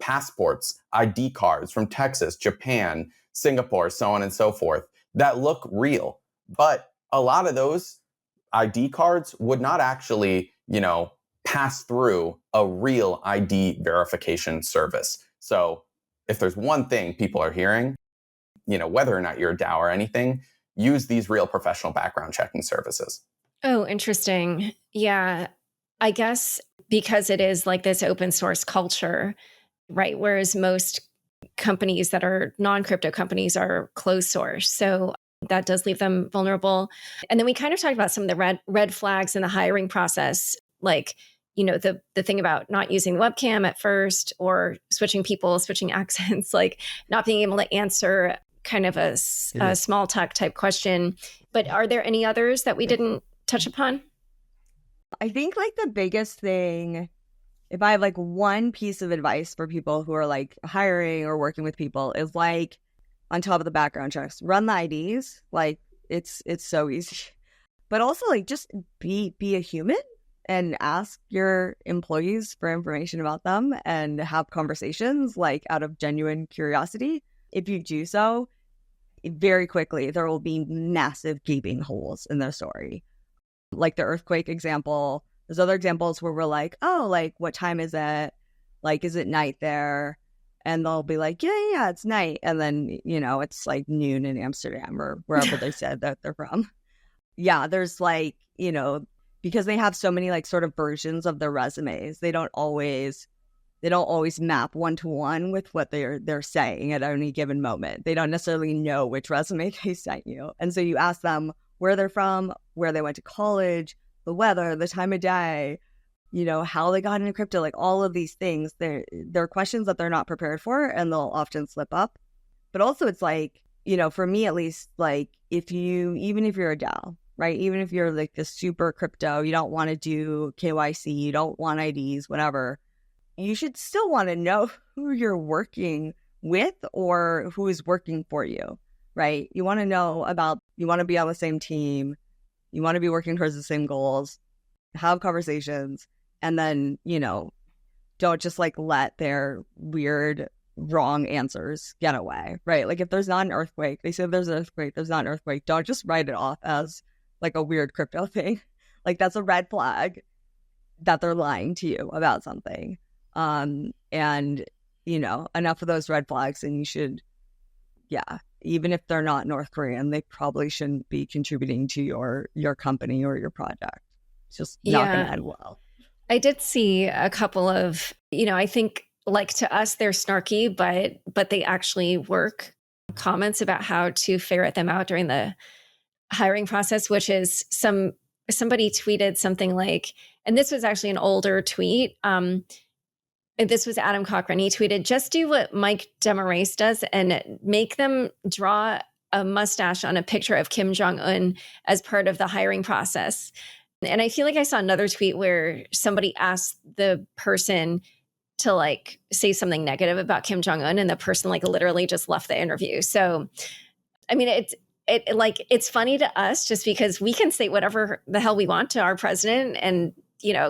passports, ID cards from Texas, Japan, Singapore, so on and so forth, that look real. But a lot of those ID cards would not actually, pass through a real ID verification service. So if there's one thing people are hearing, whether or not you're a DAO or anything, use these real professional background checking services. Oh, interesting. Yeah. I guess because it is like this open source culture, right? Whereas most companies that are non-crypto companies are closed source. So that does leave them vulnerable. And then we kind of talked about some of the red flags in the hiring process, like, the thing about not using the webcam at first or switching people, switching accents, like not being able to answer kind of a small talk type question. But are there any others that we didn't touch upon? I think like the biggest thing, if I have like one piece of advice for people who are like hiring or working with people, is like on top of the background checks, run the IDs. Like it's so easy, but also like just be a human and ask your employees for information about them and have conversations like out of genuine curiosity. If you do so, very quickly there will be massive gaping holes in their story. Like the earthquake example. There's other examples where we're like, oh, like, what time is it? Like, is it night there? And they'll be like, yeah, it's night. And then, it's like noon in Amsterdam or wherever they said that they're from. Yeah, there's like, because they have so many like sort of versions of their resumes, they don't always map one-to-one with what they're saying at any given moment. They don't necessarily know which resume they sent you. And so you ask them where they're from, where they went to college, the weather, the time of day, how they got into crypto, like all of these things. They're questions that they're not prepared for and they'll often slip up. But also it's like, for me at least, like even if you're a DAO, right? Even if you're like the super crypto, you don't want to do KYC, you don't want IDs, whatever, you should still want to know who you're working with or who is working for you, right? You want to know you want to be on the same team, you want to be working towards the same goals, have conversations, and then, don't just like let their weird wrong answers get away, right? Like if there's not an earthquake, they said there's an earthquake, there's not an earthquake, don't just write it off as like a weird crypto thing. Like that's a red flag that they're lying to you about something. And enough of those red flags, and you should, even if they're not North Korean, they probably shouldn't be contributing to your company or your project. It's just not going to end well. I did see a couple of, I think like to us, they're snarky, but they actually work, comments about how to ferret them out during the hiring process, which is somebody tweeted something like, and this was actually an older tweet. And this was Adam Cochran. He tweeted, just do what Mike Demarest does and make them draw a mustache on a picture of Kim Jong-un as part of the hiring process. And I feel like I saw another tweet where somebody asked the person to like say something negative about Kim Jong-un, and the person like literally just left the interview. So, I mean, it's funny to us just because we can say whatever the hell we want to our president and,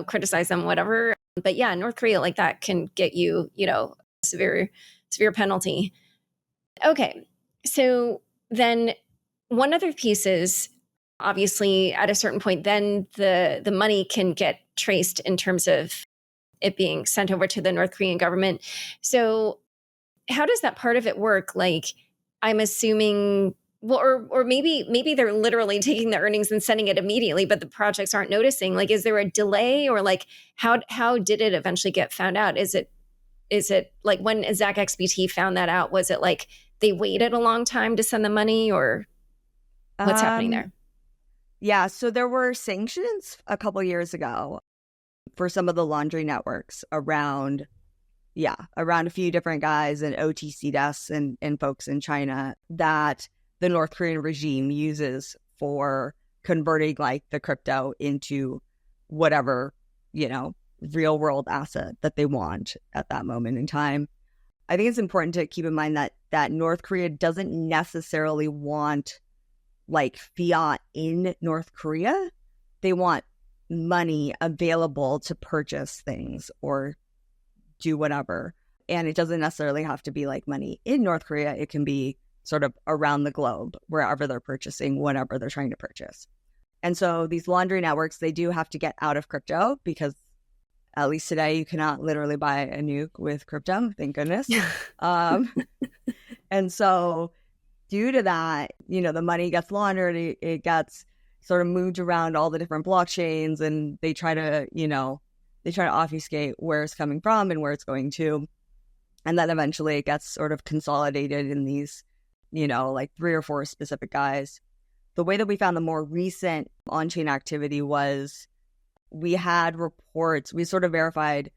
criticize them, whatever. But yeah, North Korea, like that can get you, severe penalty. Okay. So then one other piece is obviously at a certain point, then the money can get traced in terms of it being sent over to the North Korean government. So how does that part of it work? Like, I'm assuming, well, or maybe they're literally taking the earnings and sending it immediately, but the projects aren't noticing. Like, is there a delay, or like how did it eventually get found out? Is it like when Zach XBT found that out, was it like they waited a long time to send the money, or what's happening there? Yeah, so there were sanctions a couple years ago for some of the laundry networks around a few different guys and OTC desks and folks in China that the North Korean regime uses for converting like the crypto into whatever, real world asset that they want at that moment in time. I think it's important to keep in mind that North Korea doesn't necessarily want like fiat in North Korea. They want money available to purchase things or do whatever. And it doesn't necessarily have to be like money in North Korea. It can be sort of around the globe, wherever they're purchasing whatever they're trying to purchase. And so these laundry networks, they do have to get out of crypto because at least today you cannot literally buy a nuke with crypto, thank goodness. And so due to that, the money gets laundered, it gets sort of moved around all the different blockchains, and they try to obfuscate where it's coming from and where it's going to. And then eventually it gets sort of consolidated in these, like 3 or 4 specific guys. The way that we found the more recent on-chain activity was we had reports, we sort of verified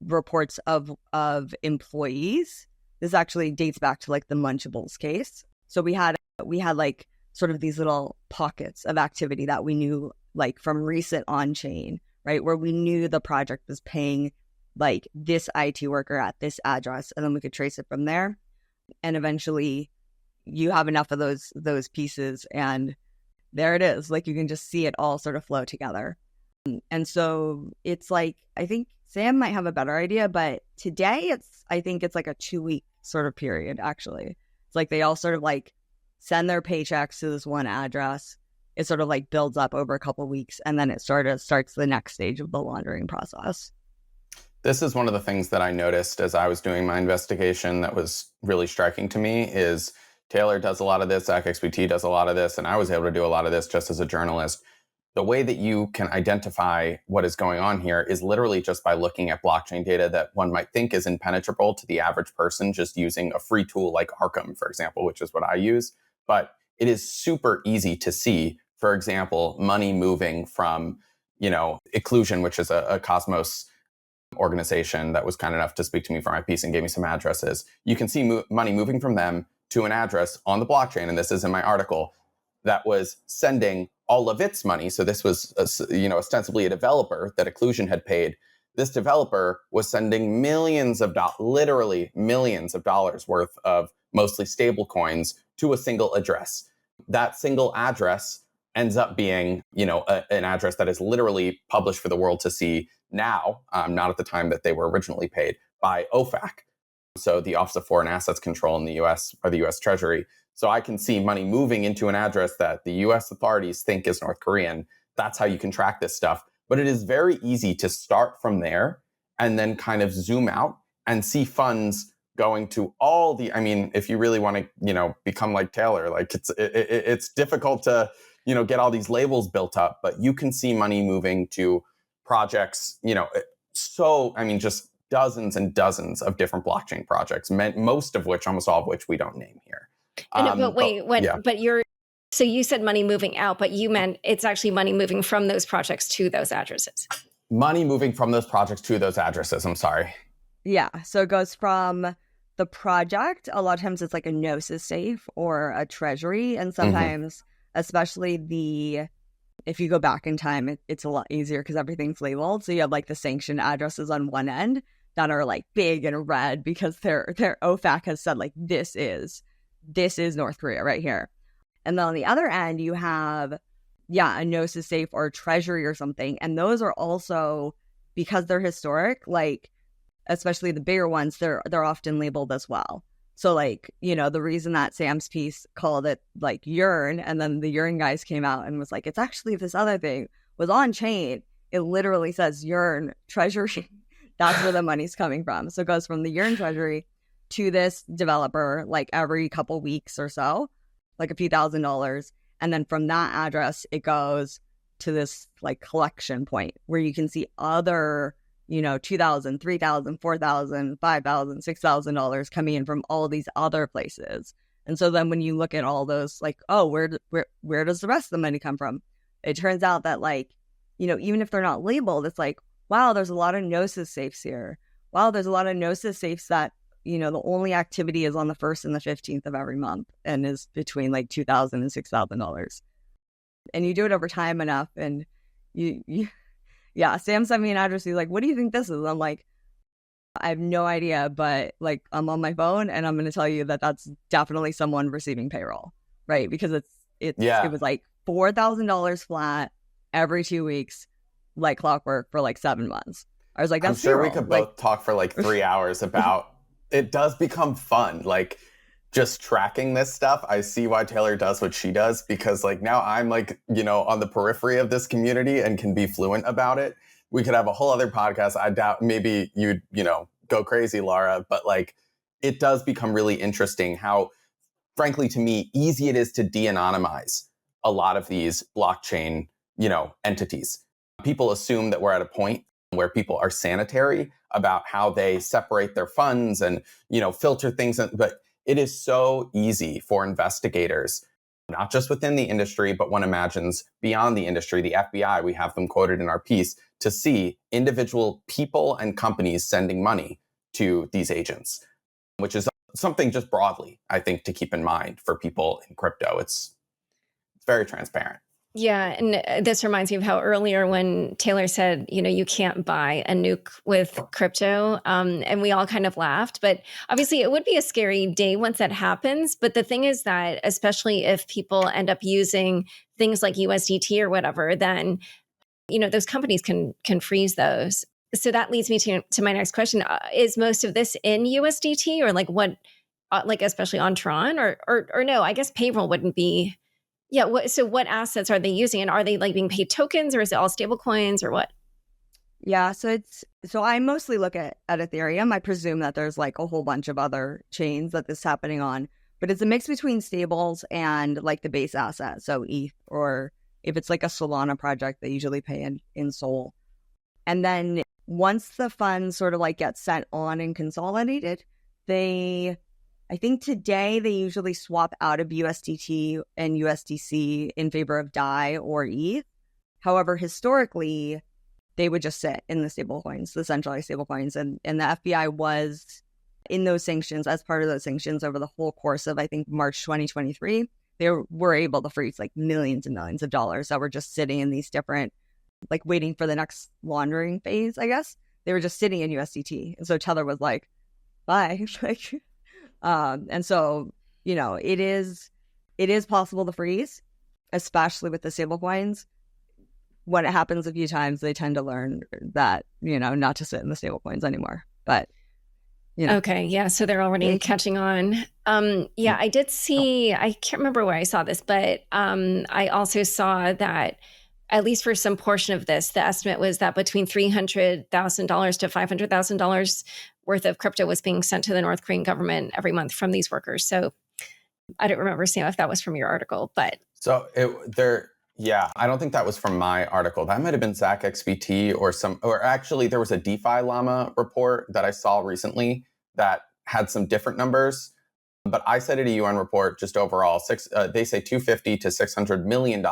reports of employees. This actually dates back to like the Munchables case. So we had like sort of these little pockets of activity that we knew like from recent on-chain, right? Where we knew the project was paying like this IT worker at this address, and then we could trace it from there. And eventually you have enough of those pieces and there it is. Like you can just see it all sort of flow together. And so it's like, I think Sam might have a better idea, but today I think it's like a 2-week sort of period, actually. It's like they all sort of like send their paychecks to this one address. It sort of like builds up over a couple of weeks, and then it sort of starts the next stage of the laundering process. This is one of the things that I noticed as I was doing my investigation that was really striking to me is Taylor does a lot of this, Zach XBT does a lot of this, and I was able to do a lot of this just as a journalist. The way that you can identify what is going on here is literally just by looking at blockchain data that one might think is impenetrable to the average person just using a free tool like Arkham, for example, which is what I use. But it is super easy to see, for example, money moving from, Occlusion, which is a Cosmos organization that was kind enough to speak to me for my piece and gave me some addresses. You can see money moving from them to an address on the blockchain, and this is in my article, that was sending all of its money. So this was, ostensibly a developer that Occlusion had paid. This developer was sending literally millions of dollars worth of mostly stable coins to a single address. That single address ends up being, an address that is literally published for the world to see now, not at the time that they were originally paid, by OFAC. So the Office of Foreign Assets Control in the US, or the US Treasury. So I can see money moving into an address that the US authorities think is North Korean. That's how you can track this stuff. But it is very easy to start from there and then kind of zoom out and see funds going to all the, if you really want to, become like Taylor, like it's difficult to, get all these labels built up, but you can see money moving to projects, just dozens and dozens of different blockchain projects, almost all of which we don't name here. So you said money moving out, but you meant it's actually money moving from those projects to those addresses. Money moving from those projects to those addresses. I'm sorry. Yeah. So it goes from the project. A lot of times it's like a Gnosis safe or a treasury. And sometimes, especially if you go back in time, it's a lot easier because everything's labeled. So you have like the sanctioned addresses on one end that are like big and red because their OFAC has said like, this is North Korea right here. And then on the other end, you have, a Gnosis safe or a treasury or something. And those are also, because they're historic, like, especially the bigger ones, they're often labeled as well. So like, the reason that Sam's piece called it like Yearn, and then the Yearn guys came out and was like, it's actually this other thing, was Unchained. It literally says Yearn treasury. That's where the money's coming from. So it goes from the Yearn treasury to this developer like every couple weeks or so, like a few $1,000s. And then from that address, it goes to this like collection point where you can see other, $2,000, $3,000, $4,000, $5,000, $6,000 coming in from all these other places. And so then when you look at all those, like, oh, where does the rest of the money come from? It turns out that like, even if they're not labeled, it's like, wow, there's a lot of Gnosis safes here. Wow, there's a lot of Gnosis safes that, the only activity is on the 1st and the 15th of every month and is between like $2,000 and $6,000. And you do it over time enough. And yeah, Sam sent me an address. He's like, what do you think this is? I'm like, I have no idea, but like I'm on my phone and I'm going to tell you that that's definitely someone receiving payroll, right? Because it was like $4,000 flat every 2 weeks, like clockwork for like 7 months. I was like, that's I'm sure zero. we could both talk for like 3 hours about it. Does become fun. Like just tracking this stuff. I see why Taylor does what she does, because like now I'm like, on the periphery of this community and can be fluent about it. We could have a whole other podcast. I doubt maybe you'd, go crazy, Laura, but like it does become really interesting how, frankly, to me, easy it is to de-anonymize a lot of these blockchain, entities. People assume that we're at a point where people are sanitary about how they separate their funds and, filter things. But it is so easy for investigators, not just within the industry, but one imagines beyond the industry, the FBI, we have them quoted in our piece, to see individual people and companies sending money to these agents, which is something just broadly, I think, to keep in mind for people in crypto. It's very transparent. Yeah. And this reminds me of how earlier when Taylor said, you can't buy a nuke with crypto. And we all kind of laughed. But obviously, it would be a scary day once that happens. But the thing is that, especially if people end up using things like USDT or whatever, then, those companies can freeze those. So that leads me to my next question. Is most of this in USDT or like what, like especially on Tron or no? I guess payroll wouldn't be. Yeah. So what assets are they using? And are they like being paid tokens or is it all stable coins or what? Yeah. So I mostly look at Ethereum. I presume that there's like a whole bunch of other chains that this is happening on, but it's a mix between stables and like the base asset. So ETH, or if it's like a Solana project, they usually pay in Sol. And then once the funds sort of like get sent on and consolidated, I think today they usually swap out of USDT and USDC in favor of DAI or ETH. However, historically, they would just sit in the stablecoins, the centralized stablecoins. And the FBI was in those sanctions, as part of those sanctions over the whole course of, I think, March 2023, they were able to freeze like millions and millions of dollars that were just sitting in these different, like waiting for the next laundering phase, I guess. They were just sitting in USDT. And so Tether was like, bye. And so, it is possible to freeze, especially with the stable coins. When it happens a few times, they tend to learn that, not to sit in the stable coins anymore. But, Okay. Yeah. So they're already catching on. Yeah, I did see, I can't remember where I saw this, but I also saw that at least for some portion of this, the estimate was that between $300,000 to $500,000 worth of crypto was being sent to the North Korean government every month from these workers. So I don't remember, Sam, if that was from your article, but. So I don't think that was from my article. That might have been Zach XBT or actually there was a DeFi Llama report that I saw recently that had some different numbers. But I cited a UN report just overall. They say $250 to $600 million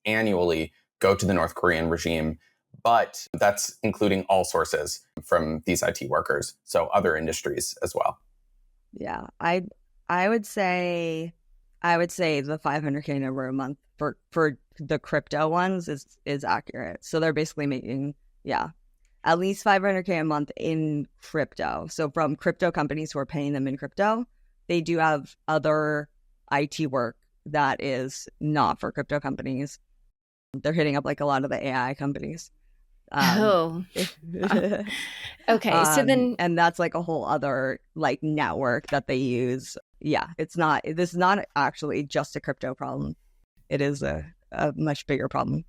annually go to the North Korean regime, but that's including all sources from these IT workers, so other industries as well. Yeah, I would say the 500K number a month for the crypto ones is accurate. So they're basically making at least 500K a month in crypto. So from crypto companies who are paying them in crypto, they do have other IT work that is not for crypto companies. They're hitting up like a lot of the AI companies. Okay. So then, and that's like a whole other like network that they use. Yeah, this is not actually just a crypto problem. It is a much bigger problem.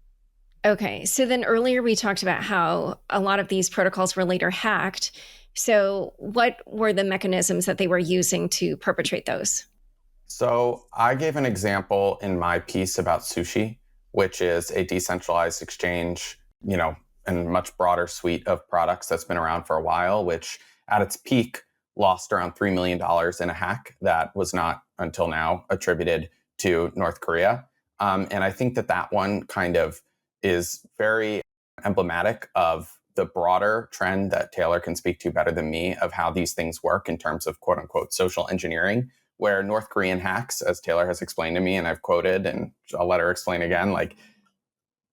Okay. So then earlier we talked about how a lot of these protocols were later hacked. So what were the mechanisms that they were using to perpetrate those? So I gave an example in my piece about Sushi, which is a decentralized exchange, and much broader suite of products that's been around for a while, which at its peak lost around $3 million in a hack that was not until now attributed to North Korea. And I think that one kind of is very emblematic of the broader trend that Taylor can speak to better than me of how these things work in terms of quote unquote social engineering, where North Korean hacks, as Taylor has explained to me, and I've quoted, and I'll let her explain again, like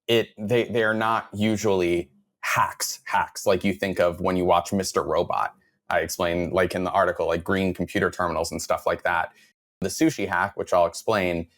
they are not usually hacks like you think of when you watch Mr. Robot. I explained like in the article, like green computer terminals and stuff like that. The sushi hack, which I'll explain,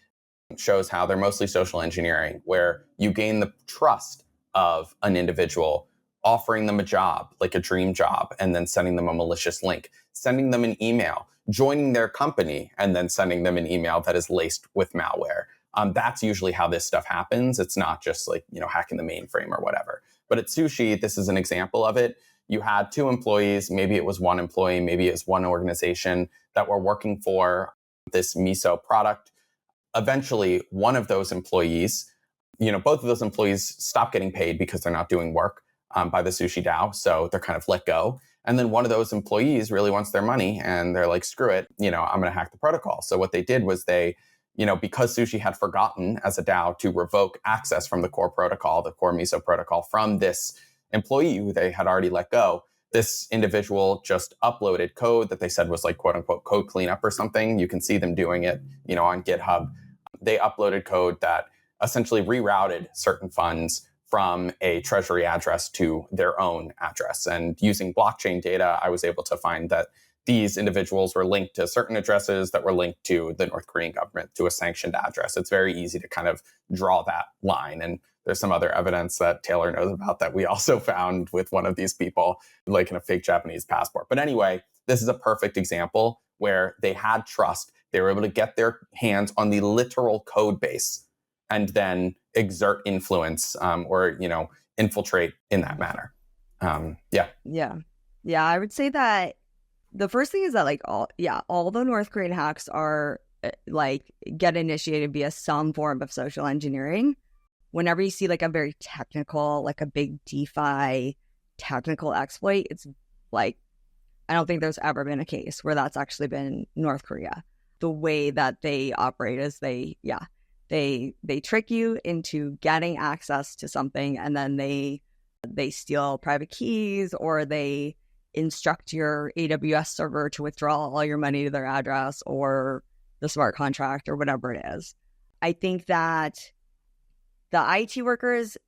shows how they're mostly social engineering, where you gain the trust of an individual, offering them a job, like a dream job, and then sending them a malicious link, sending them an email, joining their company, and then sending them an email that is laced with malware. That's usually how this stuff happens. It's not just like, hacking the mainframe or whatever. But at Sushi, this is an example of it. You had two employees, maybe it was one employee, maybe it was one organization that were working for this miso product. Eventually, one of those employees, both of those employees stop getting paid because they're not doing work by the Sushi DAO. So they're kind of let go. And then one of those employees really wants their money and they're like, screw it, I'm going to hack the protocol. So what they did was they, because Sushi had forgotten as a DAO to revoke access from the core protocol, the core miso protocol, from this employee who they had already let go, this individual just uploaded code that they said was like, quote unquote, code cleanup or something. You can see them doing it, on GitHub. They uploaded code that essentially rerouted certain funds from a treasury address to their own address. And using blockchain data, I was able to find that these individuals were linked to certain addresses that were linked to the North Korean government, to a sanctioned address. It's very easy to kind of draw that line. And there's some other evidence that Taylor knows about that we also found with one of these people, like in a fake Japanese passport. But anyway, this is a perfect example where they had trust. They were able to get their hands on the literal code base and then exert influence or, infiltrate in that manner. Yeah, I would say that the first thing is that all the North Korean hacks are get initiated via some form of social engineering. Whenever you see like a very technical, like a big DeFi technical exploit, it's like, I don't think there's ever been a case where that's actually been North Korea. The way that they operate is they trick you into getting access to something, and then they steal private keys, or they instruct your AWS server to withdraw all your money to their address or the smart contract or whatever it is. I think that the IT workers,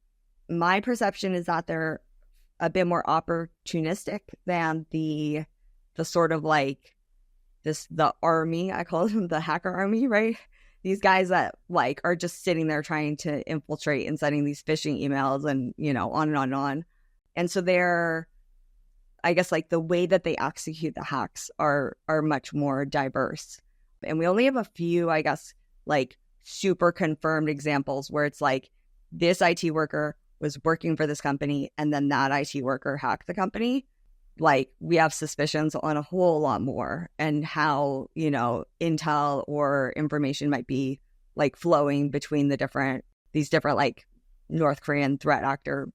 my perception is that they're a bit more opportunistic than the sort of like the army, I call them the hacker army, right? These guys that are just sitting there trying to infiltrate and sending these phishing emails and, on and on and on. And so they're, I guess, the way that they execute the hacks are much more diverse. And we only have a few, I guess, super confirmed examples where it's this IT worker was working for this company and then that IT worker hacked the company. We have suspicions on a whole lot more, and how, intel or information might be flowing between these different North Korean threat actor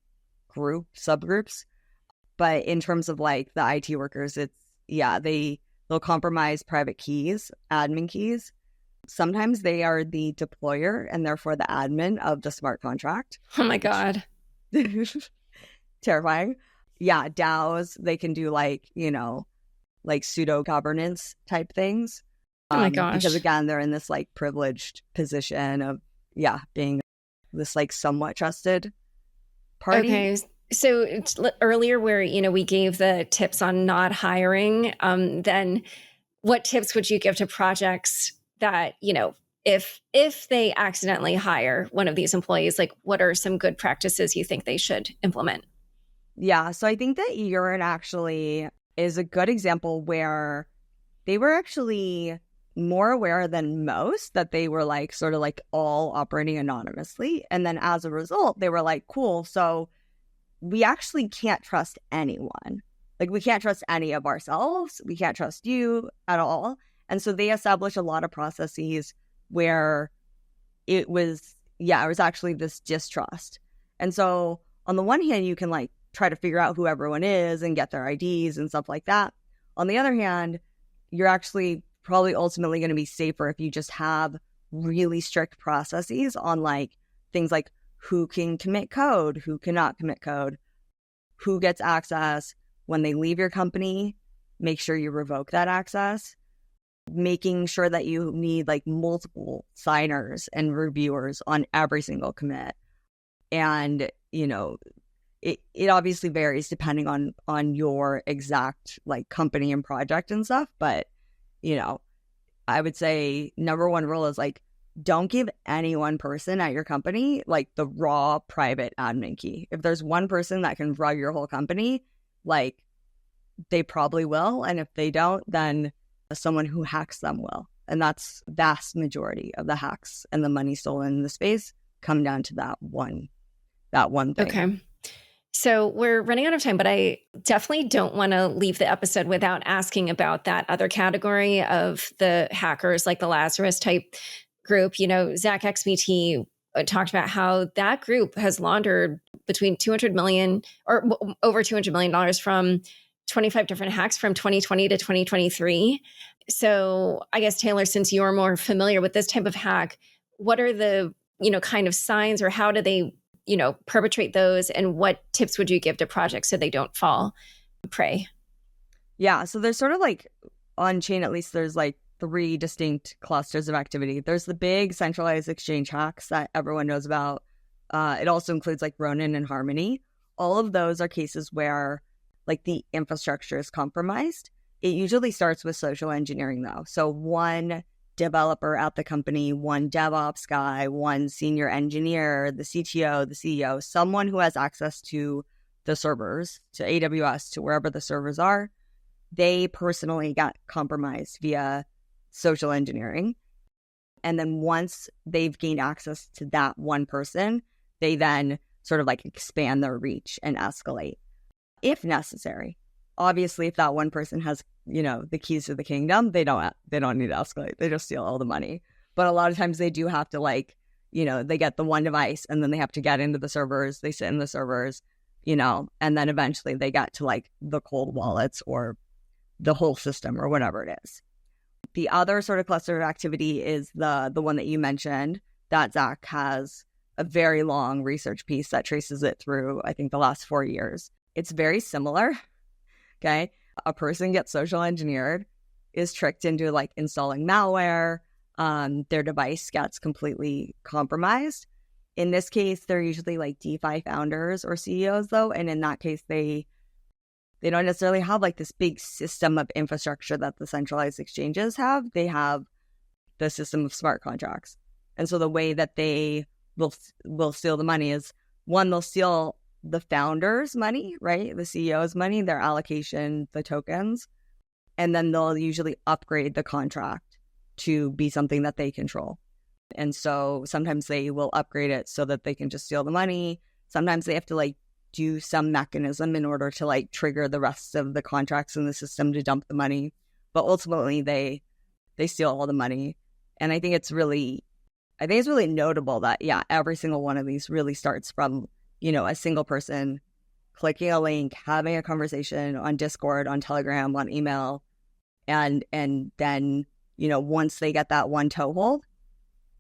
subgroups. But in terms of the IT workers, it's, they'll compromise private keys, admin keys. Sometimes they are the deployer and therefore the admin of the smart contract. Oh my God. Terrifying. Yeah, DAOs, they can do pseudo governance type things. Oh my gosh. Because again, they're in this privileged position of being this somewhat trusted party. Okay. So earlier where, we gave the tips on not hiring, then what tips would you give to projects that, if they accidentally hire one of these employees, what are some good practices you think they should implement? Yeah, so I think that Urine actually is a good example where they were actually more aware than most that they were all operating anonymously. And then as a result, they were cool, so we actually can't trust anyone. We can't trust any of ourselves. We can't trust you at all. And so they established a lot of processes where it was actually this distrust. And so on the one hand, you can try to figure out who everyone is and get their IDs and stuff like that. On the other hand, you're actually probably ultimately going to be safer if you just have really strict processes on things like who can commit code, who cannot commit code. who gets access. When they leave your company, make sure you revoke that access. Making sure that you need like multiple signers and reviewers on every single commit. And, it obviously varies depending on your exact like company and project and stuff. But, I would say number one rule is like, don't give any one person at your company like the raw private admin key. If there's one person that can run your whole company, like they probably will. And if they don't, then someone who hacks them will. And that's vast majority of the hacks and the money stolen in the space come down to that one thing. Okay. So we're running out of time, but I definitely don't want to leave the episode without asking about that other category of the hackers, like the Lazarus type group. Zach XBT talked about how that group has laundered between $200 million or over $200 million from 25 different hacks from 2020 to 2023. So I guess, Taylor, since you're more familiar with this type of hack, what are the, kind of signs, or how do they, perpetrate those, and what tips would you give to projects so they don't fall prey? Yeah. So there's sort of like on chain, at least there's like 3 distinct clusters of activity. There's the big centralized exchange hacks that everyone knows about. It also includes like Ronin and Harmony. All of those are cases where like the infrastructure is compromised. It usually starts with social engineering though. So one developer at the company, one DevOps guy, one senior engineer, the CTO, the CEO, someone who has access to the servers, to AWS, to wherever the servers are, they personally got compromised via social engineering. And then once they've gained access to that one person, they then sort of like expand their reach and escalate if necessary. Obviously, if that one person has, the keys to the kingdom, they don't need to escalate. They just steal all the money. But a lot of times they do have to they get the one device and then they have to get into the servers. They sit in the servers, and then eventually they get to like the cold wallets or the whole system or whatever it is. The other sort of cluster of activity is the one that you mentioned, that Zach has a very long research piece that traces it through, I think, the last 4 years. It's very similar. Okay. A person gets social engineered, is tricked into like installing malware. Their device gets completely compromised. In this case, they're usually like DeFi founders or CEOs though. And in that case, they don't necessarily have like this big system of infrastructure that the centralized exchanges have. They have the system of smart contracts. And so the way that they will steal the money is, one, they'll steal the founder's money, right? The CEO's money, their allocation, the tokens. And then they'll usually upgrade the contract to be something that they control. And so sometimes they will upgrade it so that they can just steal the money. Sometimes they have to like do some mechanism in order to like trigger the rest of the contracts in the system to dump the money. But ultimately they steal all the money. And I think it's really notable that, every single one of these really starts from, a single person clicking a link, having a conversation on Discord, on Telegram, on email. And then, once they get that one toehold,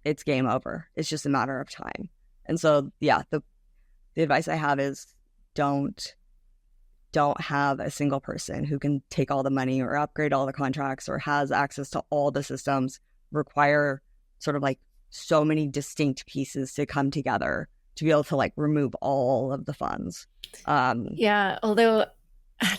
it's game over. It's just a matter of time. And so, the advice I have is don't have a single person who can take all the money or upgrade all the contracts or has access to all the systems. Require sort of like so many distinct pieces to come together to be able to like remove all of the funds. Although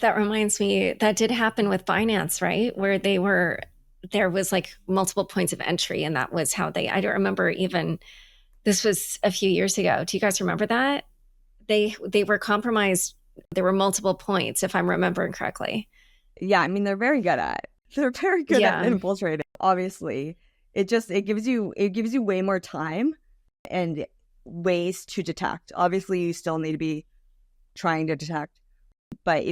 that reminds me, that did happen with Binance, right? Where there was like multiple points of entry, and that was how I don't remember even, this was a few years ago. Do you guys remember that? They were compromised. There were multiple points, if I'm remembering correctly. Yeah, I mean, they're very good at infiltrating. Obviously, it gives you way more time and ways to detect. Obviously, you still need to be trying to detect. But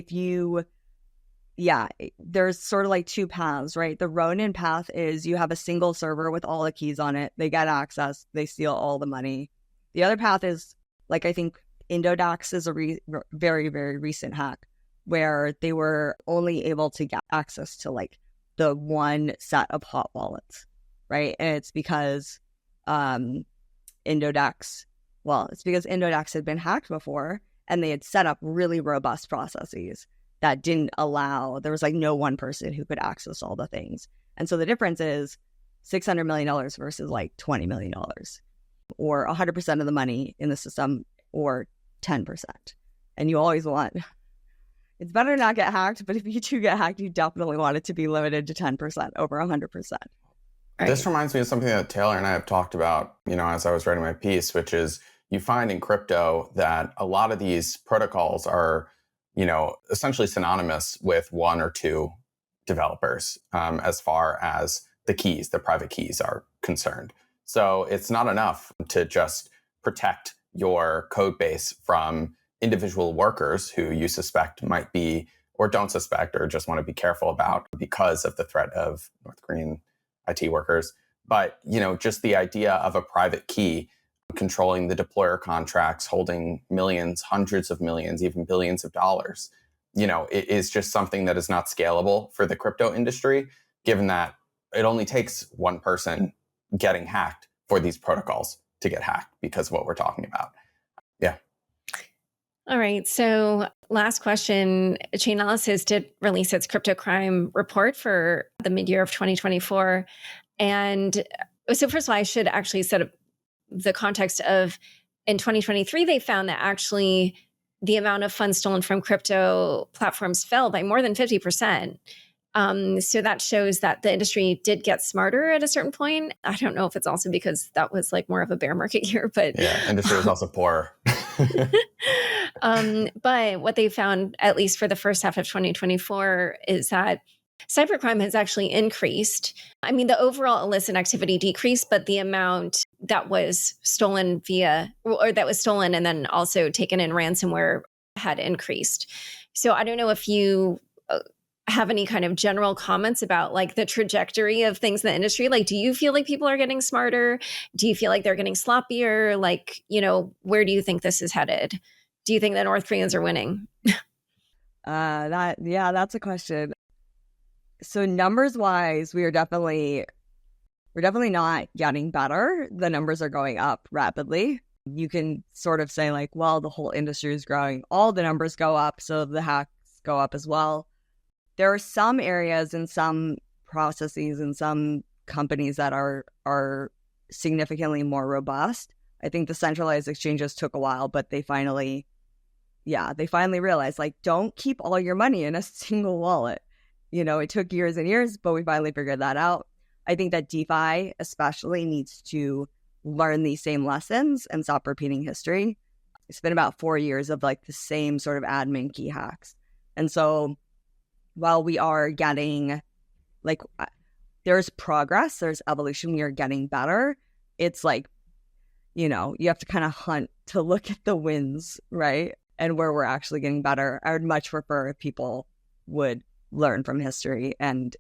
there's sort of like 2 paths, right? The Ronin path is you have a single server with all the keys on it. They get access. They steal all the money. The other path is like, I think Indodax is a very, very recent hack where they were only able to get access to like the one set of hot wallets, right? And it's because Indodax had been hacked before, And they had set up really robust processes that didn't allow, there was like no one person who could access all the things. And so the difference is $600 million versus like $20 million, or 100% of the money in the system, or 10%. And you always want, it's better to not get hacked, but if you do get hacked, you definitely want it to be limited to 10% over 100%. Right. This reminds me of something that Taylor and I have talked about, as I was writing my piece, which is you find in crypto that a lot of these protocols are, essentially synonymous with one or two developers as far as the keys, the private keys are concerned. So it's not enough to just protect your code base from individual workers who you suspect might be, or don't suspect, or just want to be careful about because of the threat of North Korean IT workers. But, just the idea of a private key controlling the deployer contracts, holding millions, hundreds of millions, even billions of dollars, it is just something that is not scalable for the crypto industry, given that it only takes one person getting hacked for these protocols to get hacked because of what we're talking about. Yeah. All right. So last question. Chainalysis did release its crypto crime report for the mid-year of 2024. And so first of all, I should actually set up the context of in 2023, they found that actually the amount of funds stolen from crypto platforms fell by more than 50%. So that shows that the industry did get smarter at a certain point. I don't know if it's also because that was like more of a bear market year, but yeah, industry was also poor. But what they found, at least for the first half of 2024, is that cybercrime has actually increased. I mean, the overall illicit activity decreased, but the amount that was stolen and then also taken in ransomware had increased. So I don't know if you have any kind of general comments about like the trajectory of things in the industry. Like, do you feel like people are getting smarter? Do you feel like they're getting sloppier? Like, where do you think this is headed? Do you think that North Koreans are winning? That's a question. So numbers wise, we're definitely not getting better. The numbers are going up rapidly. You can sort of say like, well, the whole industry is growing. All the numbers go up, so the hacks go up as well. There are some areas and some processes and some companies that are significantly more robust. I think the centralized exchanges took a while, but they finally realized, like, don't keep all your money in a single wallet. It took years and years, but we finally figured that out. I think that DeFi especially needs to learn these same lessons and stop repeating history. It's been about 4 years of like the same sort of admin key hacks. And so while we are getting, like, there's progress, there's evolution, we are getting better. It's like, you have to kind of hunt to look at the wins, right? And where we're actually getting better. I would much prefer if people would learn from history and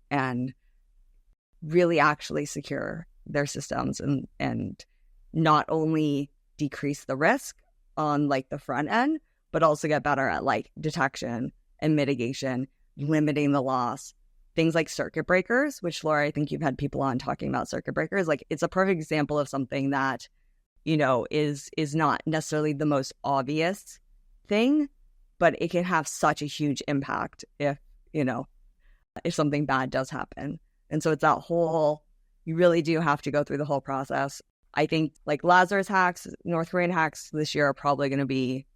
really actually secure their systems and not only decrease the risk on like the front end, but also get better at like detection and mitigation, limiting the loss. Things like circuit breakers, which, Laura, I think you've had people on talking about circuit breakers. Like, it's a perfect example of something that, is not necessarily the most obvious thing, but it can have such a huge impact if something bad does happen. And so it's that whole, you really do have to go through the whole process. I think like Lazarus hacks, North Korean hacks this year are probably going to be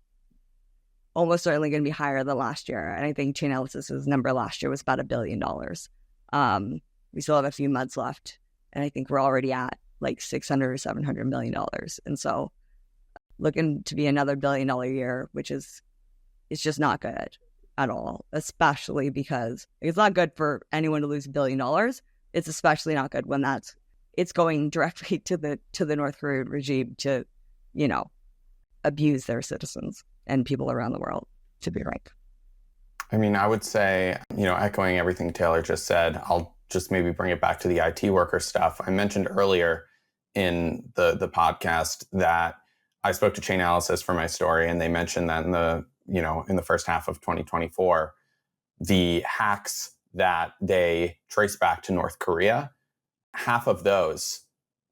almost certainly going to be higher than last year. And I think Chainalysis's number last year was about $1 billion. We still have a few months left. And I think we're already at like $600 or $700 million. And so looking to be another $1 billion year, which is, it's just not good at all, especially because it's not good for anyone to lose $1 billion. It's especially not good when it's going directly to the North Korean regime to, abuse their citizens and people around the world, to be frank. I mean, I would say, echoing everything Taylor just said, I'll just maybe bring it back to the IT worker stuff. I mentioned earlier in the podcast that I spoke to Chainalysis for my story, and they mentioned that in the first half of 2024, the hacks that they traced back to North Korea, half of those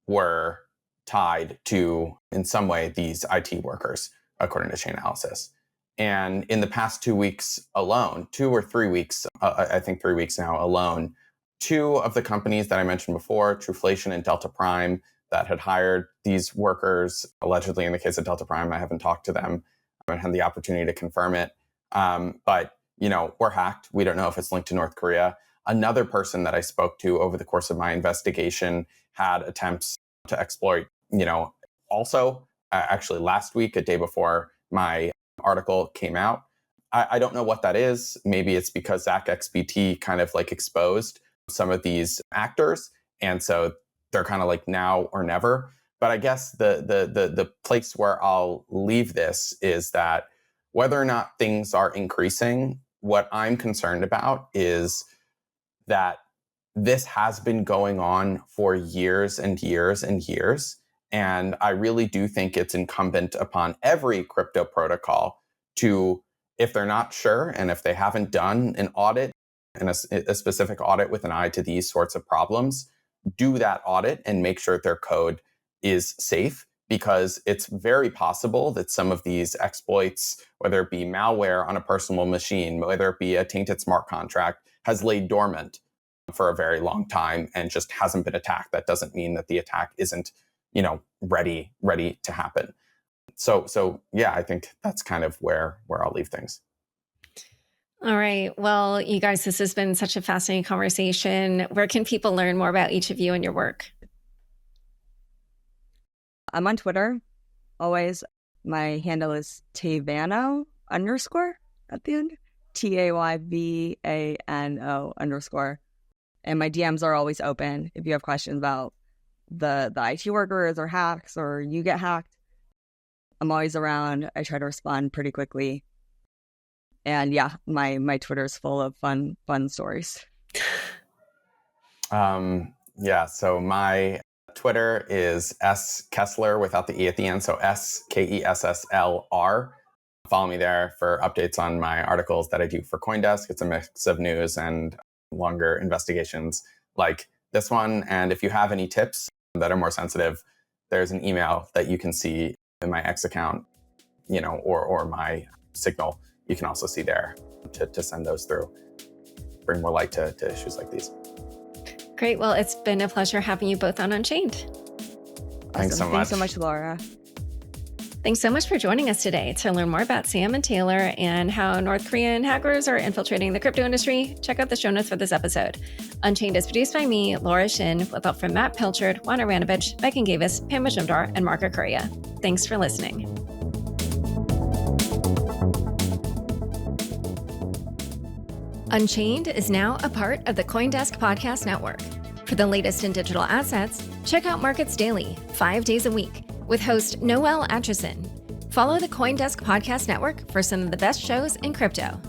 were tied to, in some way, these IT workers, according to Chainalysis. And in the past 2 weeks alone, 2 or 3 weeks, I think 3 weeks now alone, 2 of the companies that I mentioned before, Truflation and Delta Prime, that had hired these workers, allegedly in the case of Delta Prime, I haven't talked to them. I haven't had the opportunity to confirm it. But, were hacked. We don't know if it's linked to North Korea. Another person that I spoke to over the course of my investigation had attempts to exploit, also actually last week, a day before my article came out. I don't know what that is. Maybe it's because ZachXBT kind of like exposed some of these actors. And so they're kind of like now or never. But I guess the place where I'll leave this is that whether or not things are increasing, what I'm concerned about is that this has been going on for years and years and years. And I really do think it's incumbent upon every crypto protocol to, if they're not sure and if they haven't done an audit and a specific audit with an eye to these sorts of problems, do that audit and make sure their code is safe, because it's very possible that some of these exploits, whether it be malware on a personal machine, whether it be a tainted smart contract, has laid dormant for a very long time and just hasn't been attacked. That doesn't mean that the attack isn't, ready to happen. So yeah, I think that's kind of where I'll leave things. All right. Well, you guys, this has been such a fascinating conversation. Where can people learn more about each of you and your work? I'm on Twitter. Always. My handle is Tayvano _ at the end. TAYVANO _ And my DMs are always open if you have questions about the IT workers or hacks or you get hacked. I'm always around. I try to respond pretty quickly. And yeah, my Twitter is full of fun stories. So my Twitter is @Kessler without the E at the end. So SKESSLR. Follow me there for updates on my articles that I do for CoinDesk. It's a mix of news and longer investigations like this one. And if you have any tips that are more sensitive, there's an email that you can see in my X account, or my Signal. You can also see there to send those through. Bring more light to issues like these. Great. Well, it's been a pleasure having you both on Unchained. Thanks so much. Thanks so much, Laura. Thanks so much for joining us today. To learn more about Sam and Taylor and how North Korean hackers are infiltrating the crypto industry, check out the show notes for this episode. Unchained is produced by me, Laura Shin, with help from Matt Pilchard, Juan Aranovich, Megan Gavis, Pam Majumdar, and Mark Akuria. Thanks for listening. Unchained is now a part of the CoinDesk Podcast Network. For the latest in digital assets, check out Markets Daily, 5 days a week, with host Noel Atchison. Follow the CoinDesk Podcast Network for some of the best shows in crypto.